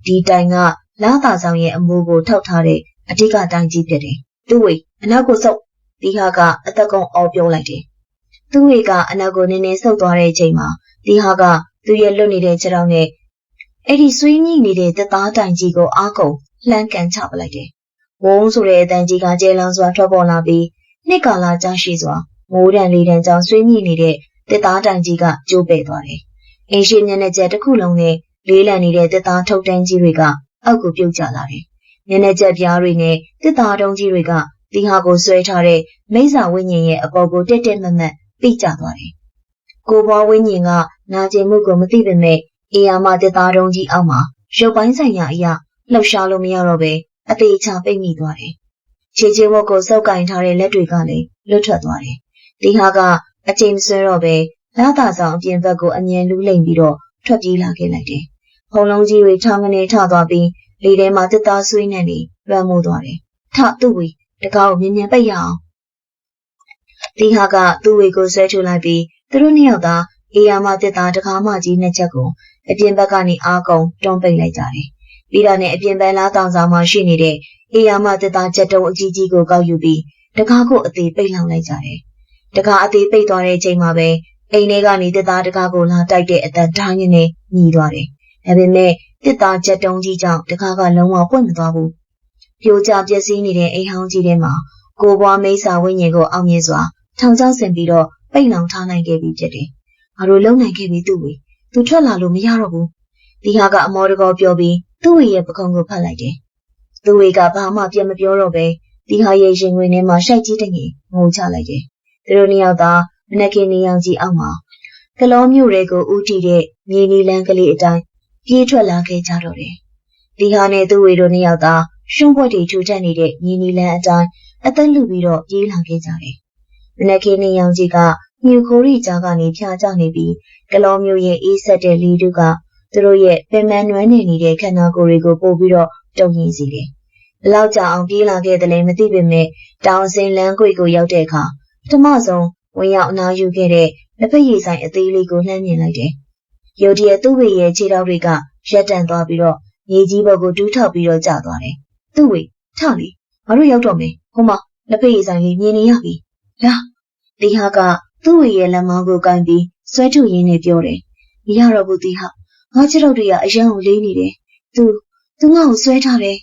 ဒီတိုင်ကလာသာဆောင်ရဲ့အမိုးကိုထောက်ထားတဲ့အဓိကတိုင်ကြီးဖြစ်တယ်သူ့ဝေအနောက်ကိုဆုပ်တီဟာကအသက်ကုန်အော်ပြုံးလိုက်တယ်သူ့ဝေကအနောက်ကိုနည်းနည်းဆုပ်သွားတဲ့အချိန်မှာတီဟာကသူ့ရဲ့လွတ်နေတဲ့ခြေထောက်နဲ့အဲ့ဒီဆွေးညိနေတဲ့သက်သားတိုင်ကြီးကိုအားကုန်လှမ်းကန်ချပလိုက်တယ်ဝုန်းဆိုတဲ့အတန်ကြီးကကျဲလောင်စွာထွက်ပေါ်လာပြီးနှစ်ကာလကြာရှိစွာမိုးတန်လေးတန်ကြောင့်ဆွေးညိနေတဲ့သက်သားတိုင်ကြီးကကျိုးပဲ့သွားတယ်အင်းရှိမျက်နှာကျက်တစ်ခုလုံးနဲ့လေးလံနေတဲ့သက်သားထုတ်တန်းကြီးတွေကအောက်ကိုပြုတ်ကျလာတယ်မျက်နှာကျက်ပြားတွေနဲ့သက်သားတုံးကြီးတွေကတီဟာကိုဆွဲထားတဲ့မိစ္ဆာဝိညာဉ်ရဲ့အပေါ်ကိုတက်တက်မတ်မတ်ပိကျသွားတယ်ကိုဘွားဝိညာဉ်ကနာကျင်မှုကိုမသိပေမဲ့အေယာမသက်သားတုံးကြီးအောက်မှာရုပ်ပိုင်းဆိုင်ရာအရာလှုပ်ရှားလို့မရတော့ပဲအသေးချာပိတ်မိသွားတယ်ခြေချင်းဝတ်ကိုစုပ်ကင်ထားတဲ့လက်တွေကလည်းလွတ်ထွက်သွားတယ်တီဟာကအချိန်မဆွဲတော့ပဲလာသာဆောင်အပြင်ဘက်ကိုအမြင်လူးလိမ့်ပြီးတော့ထွက်ပြေးလာခဲ့လိုက်တယ်ဖုံလုံးကြီးတွေထောင်းကနေထသွားပြီးလေထဲမှာတစ်သားဆွေးနဲ့နေလွှမ်းမိုးသွားတယ်ထသူ့ဝေတကားကိုမြင်ပိတ်ရအောင်တီဟာကသူ့ဝေကိုဆွဲထုတ်လိုက်ပြီးသူတို့နှစ်ယောက်သာအေယာမတစ်သားတကားမကြီးနှစ်ချက်ကိုအပြင်ဘက်ကနေအားကုန်တွန်းပိတ်လိုက်ကြတယ်ပြီးတော့နဲ့အပြင်ပန်းလားတောင်ဆောင်မှာရှိနေတဲ့အေယာမတစ်သားချက်တုံးအကြီးကြီးကိုကောက်ယူပြီးတကားကိုအသေးပိတ်လောင်လိုက်ကြတယ်တကားအသေးပိတ်သွားတဲ့အချိန်မှာပဲအိမ်ထဲကနေတစ်သားတကားကိုလာတိုက်တဲ့အတန်တိုင်းနဲ့ညီသွားတယ်ဒါပေမဲ့တစ်သားချက်တုံးကြီးကြောင့်တကားကလုံးဝပွင့်မသွားဘူးပြိုကျပျက်စီးနေတဲ့အိမ်ဟောင်းကြီးထဲမှာကိုဘွားမိစ္ဆာဝိညာဉ်ကိုအောင်မြင်စွာထောင်ချောက်ဆင်ပြီးတော့ပိတ်လောင်ထားနိုင်ခဲ့ပြီဖြစ်တယ်ငါတို့လုံနိုင်ခဲ့ပြီသူ့ဝေသူထွက်လာလို့မရတော့ဘူးဒီဟာကအမောတကောပြောပြီးသူ့ဝေရဲ့ပခုံးကိုဖတ်လိုက်တယ်သူ့ဝေကဘာမှပြန်မပြောတော့ပဲဒီဟာရဲ့ရင်ဝင်ထဲမှာရှိုက်ကြီးတငယ်ငိုချလိုက်တယ်သူတို့နှစ်ယောက်သာမနက်ခင်းနေရောင်ကြီးအောက်မှာကလောမျိုးတွေကိုဥတီတဲ့မြေနီလန်းကလေးအတိုင်း ပြေးထွက်လာခဲ့ကြတော့တယ်။ဒီဟာနဲ့သူ့ဝေတို့နှစ်ယောက်သာရှုံးပွဲတွေချိုတက်နေတဲ့ညီနီလန်းအတိုင်းအသက်လူပြီးတော့ပြေးလာခဲ့ကြတယ်။မနက်ခင်းနေရောင်ကြီးကမြူခိုးရီကြားကနေဖြာကျနေပြီးကလောမျိုးရဲ့အေးဆက်တဲ့လီတို့ကသူတို့ရဲ့ပင်မနွမ်းနေနေတဲ့ခန္ဓာကိုယ်တွေကိုပို့ပြီးတော့တုံ့ရင်စေတယ်။ဘလောက်ကြာအောင်ပြေးလာခဲ့တယ်လဲမသိပေမဲ့တောင်စင်လန်းကွေကိုရောက်တဲ့အခါပထမဆုံးဝင်ရောက်အနားယူခဲ့တဲ့လက်ဖက်ရည်ဆိုင်အသေးလေးကိုလှမ်းမြင်လိုက်တယ်။ရုတ်တရက်သူ့ဝေရဲ့ခြေထောက်တွေကရက်တန့်သွားပြီးတော့မြေကြီးပေါ်ကိုတူးထောက်ပြီးတော့ကျသွားတယ်။သူ့ဝေထလေငါတို့ရောက်တော့မယ်ဟိုမှာလက်ဖက်ရည်ဆိုင်လေးမြင်နေရပြီ။လာဒီဟာကသူ့ဝေရဲ့လက်မောင်းကိုကင်ပြီးဆွဲထုတ်ရင်းနဲ့ပြောတယ်။မရတော့ဘူးဒီဟာငါခြေထောက်တွေကအရန်ကိုလေးနေတယ်။သူငါ့ကိုဆွဲထားတယ်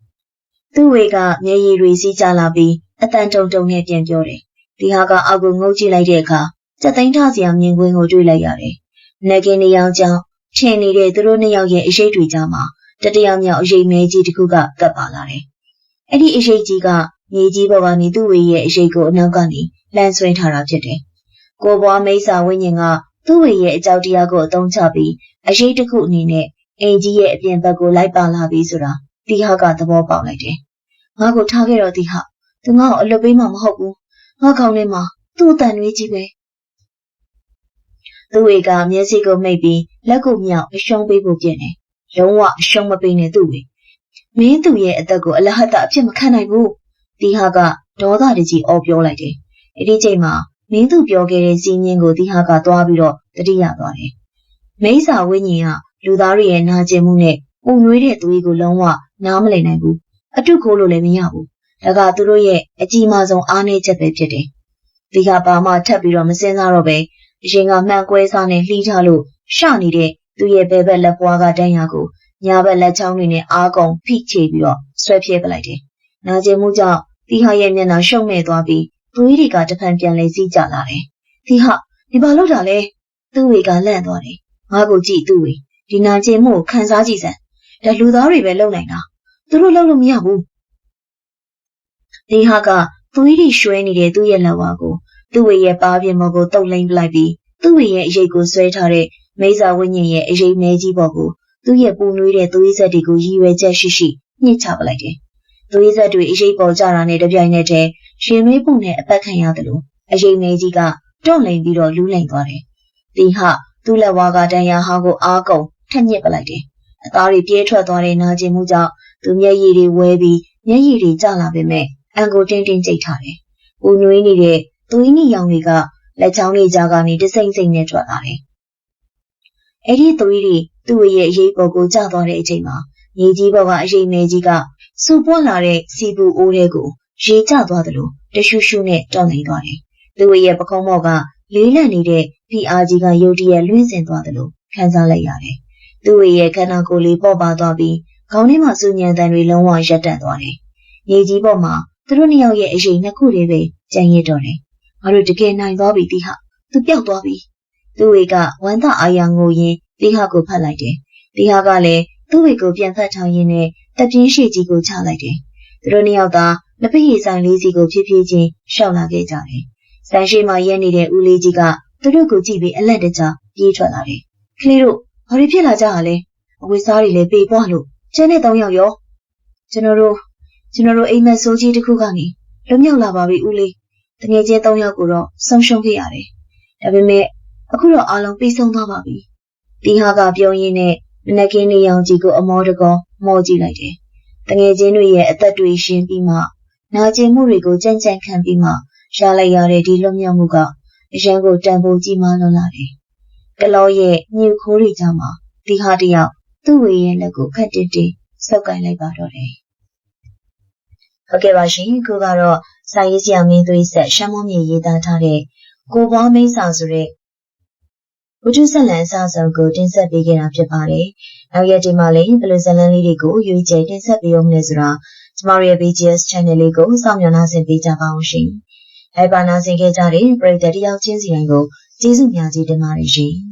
။သူ့ဝေကမျက်ရည်တွေစီးကျလာပြီးအတန်တုံတုံနဲ့ပြန်ပြောတယ်။ဒီဟာကအောက်ကိုငုံကြည့်လိုက်တဲ့အခါစက်သိန်းထားစရာမြင်ကွင်းကိုတွေ့လိုက်ရတယ်။နေကင်းနေရောင်ကြောင့်ထင်နေတဲ့သူတို့နှစ်ယောက်ရဲ့အရေးတွေကြားမှာတတယောက်မြောက်အရေးမဲကြီးတစ်ခုကကပ်ပါလာတယ်။အဲ့ဒီအရေးကြီးကမြေကြီးပေါ်ကနေသူ့ဝေရဲ့အရေးကိုအနောက်ကနေလှမ်းဆွဲထားတာဖြစ်တယ်။ကိုဘွားမိတ်ဆာဝိညာဉ်ကသူ့ဝေရဲ့အကြောက်တရားကိုအသုံးချပြီးအရေးတစ်ခုအနေနဲ့အင်ကြီးရဲ့အပြင်ဘက်ကိုလိုက်ပါလာပြီးဆိုတာတီဟာကသဘောပေါက်လိုက်တယ်။ငါ့ကိုထားခဲ့တော့တီဟာသူငါ့ကိုအလွတ်ပေးမှမဟုတ်ဘူး။ငါခေါင်းထဲမှာသူ့အတန်တွေကြီးပဲ။သူ့ဝေကမျက်စိကိုမိတ်ပြီးလက်ကိုမြောက်အရှုံးပေးဖို့ပြင်တယ်။လုံးဝအရှုံးမပေးနဲ့သူ့ဝေ။မင်းသူ့ရဲ့အသက်ကိုအလဟတ်တအဖြစ်မခံနိုင်ဘူး။တီဟာကဒေါသတကြီးအော်ပြောလိုက်တယ်။အဲ့ဒီချိန်မှာမင်းသူပြောခဲ့တဲ့စီးမြင်းကိုတီဟာကသွားပြီးတော့တတိယသွားတယ်။မိစ္ဆာဝိညာဉ်ကလူသားတွေရဲ့နာကျင်မှုနဲ့ပုံနွေးတဲ့သူတွေကိုလုံးဝနားမလည်နိုင်ဘူး။အတုခိုးလို့လည်းမရဘူး။ဒါကသူတို့ရဲ့အကြီးမားဆုံးအားနည်းချက်ပဲဖြစ်တယ်။ဒီကဘာမှထပ်ပြီးတော့မစင်စားတော့ပဲအရင်ကမှန်ကွဲစားနဲ့လှီးထားလို့ရှနေတဲ့သူရဲ့ဘဲဘက်လက်ပွားကတန်းရကိုညာဘက်လက်ချောင်းတွေနဲ့အားကုန်ဖိချေပြီးတော့ဆွဲပြဲပလိုက်တယ်။နာကျင်မှုကြောင့်တီဟာရဲ့မျက်နှာရှုံ့မဲ့သွားပြီးသွေးတွေကတဖန်ပြန်လဲစီးကျလာတယ်။တီဟာဒီဘာလို့တာလဲ။သူ့ဝေကလန့်သွားတယ်။ငါ့ကိုကြည့်သူ့ဝေဒီနာကျင်မှုကိုခံစားကြည့်စမ်း။ဒါလူသားတွေပဲလုံနိုင်တာ။သူတို့လုံလို့မရဘူး။တီဟာကသွေးတွေရွှဲနေတဲ့သူ့ရဲ့လက်ဝါးကိုသူ့ဝေရဲ့ပါးပြင်ပေါ်ကိုတုပ်လိမ့်ပလိုက်ပြီးသူ့ဝေရဲ့အရေးကိုဆွဲထားတဲ့မိစ္ဆာဝိညာဉ်ရဲ့အရေးမဲကြီးပေါ်ကိုသူ့ရဲ့ပူနွေးတဲ့သွေးဆက်တွေကိုရည်ရွယ်ချက်ရှိရှိညှစ်ချပလိုက်တယ်။သွေးဆက်တွေအရေးပေါ်ကျတာနဲ့တပြိုင်နက်တည်းရှင်မေးပုံနဲ့အပတ်ခံရတယ်လို့အရေးမဲကြီးကတွန့်လိန်ပြီးတော့လူးလိန်သွားတယ်။ဒီဟာသူ့လက်ဝါးကတန်ရာဟောင်းကိုအားကုန်ထက်ညစ်ပလိုက်တယ်။အသားတွေပြေးထွက်သွားတဲ့နာကျင်မှုကြောင့်သူမျက်ရည်တွေဝဲပြီးမျက်ရည်တွေကျလာပေမဲ့အန်ကိုတင်းတင်းကျိတ်ထားတယ်။ပူနွေးနေတဲ့သွေးနီရောင်တွေကလက်ချောင်းတွေကြားကနေတစိမ့်စိမ့်နဲ့ထွက်လာတယ်။အဲ့ဒီသွေးတွေသူ့ရဲ့အရေးပေါ်ကိုကျသွားတဲ့အချိန်မှာမြေကြီးပေါ်ကအရေးမဲကြီးကစူပွားလာတဲ့စီပူအိုးတွေကိုရေကျသွားတယ်လို့တရှူးရှူးနဲ့တောင်းနေသွားတယ်။သူ့ရဲ့ပခုံးမော့ကလေးလံနေတဲ့ဖီအားကြီးကရုတ်တရက်လွင့်စင်သွားတယ်လို့ခံစားလိုက်ရတယ်။သူ့ရဲ့ခန္ဓာကိုယ်လေးပေါ့ပါသွားပြီးခေါင်းထဲမှာစူညံတန်တွေလုံးဝရပ်တန့်သွားတယ်။မြေကြီးပေါ်မှာသူတို့နှစ်ယောက်ရဲ့အရေးနှစ်ခုတည်းပဲကျန်ရစ်တော့တယ်။ငါတို့တကယ်နိုင်သွားပြီတီဟာသူပျောက်သွားပြီ။သူ့ဝေကဝမ်းသာအားရငိုရင်းတီဟာကိုဖတ်လိုက်တယ်။တီဟာကလည်းသူ့ဝေကိုပြန်ဖတ်ထောင်ရင်းနဲ့တပြင်းရှိကြီးကိုချလိုက်တယ်။သူတို့နှစ်ယောက်သာလက်ဖက်ရည်ဆိုင်လေးစီကိုဖြည်းဖြည်းချင်းရှောက်လာခဲ့ကြတယ်။ဆိုင်ရှိမှရဲနေတဲ့ဦးလေးကြီးကသူတို့ကိုကြည့်ပြီးအလက်တကျပြေးထွက်လာတယ်။ကလေးတို့ဘာတွေဖြစ်လာကြတာလဲ။အဝိစားတွေလည်းပေပွားလို့ကျန်တဲ့3ယောက်ရောကျွန်တော်တို့အိမ်မက်ဆိုးကြီးတစ်ခုကနေလွတ်မြောက်လာပါပြီဦးလေး။တကယ်ချင်း3ယောက်ကိုတော့ဆုံးရှုံးခဲ့ရတယ်။ဒါပေမဲ့အခုတော့အားလုံးပြီးဆုံးသွားပါပြီ။တီဟာကပြောရင်းနဲ့မနက်ခင်းနေရောင်ကြီးကိုအမောတကောမောကြည့်လိုက်တယ်။တကယ်ချင်းတွေရဲ့အသက်တွေရှင်းပြီးမှနာကျင်မှုတွေကိုကြမ်းကြမ်းခံပြီးမှရလိုက်ရတဲ့ဒီလွတ်မြောက်မှုကအရန်ကိုတန်ဖိုးကြီးမားလွန်းလာတယ်။ကလောရဲ့ညှို့ခိုးတွေကြားမှာတီဟာတယောက်သူ့ဝေရဲ့လက်ကိုခက်တစ်တစ်ဆုပ်ကိုင်လိုက်ပါတော့တယ်။ဟုတ်ကဲ့ပါရှင်ခုကတော့စာရေးဆရာမင်းသွေးဆက်ရှမ်းမောမြေရေးသားထားတဲ့ကိုပွားမိတ်ဆာဆိုတဲ့ဝတ္ထုဇာတ်လမ်းအစအဆုံးကိုတင်ဆက်ပေးခဲ့တာဖြစ်ပါတယ်။နောက်ရက်ဒီမှာလည်းဘယ်လိုဇာတ်လမ်းလေးတွေကိုရွေးချယ်တင်ဆက်ပေးအောင်လဲဆိုတာကျမတို့ရဲ့ BGS Channel လေးကိုစောင့်မျှော်နှားဆင်ပေးကြပါအောင်ရှင်။လိုက်ပါနာဆင်ခဲ့ကြတဲ့ပရိသတ်တယောက်ချင်းစီတိုင်းကိုကျေးဇူးများကြီးတင်ပါတယ်ရှင်။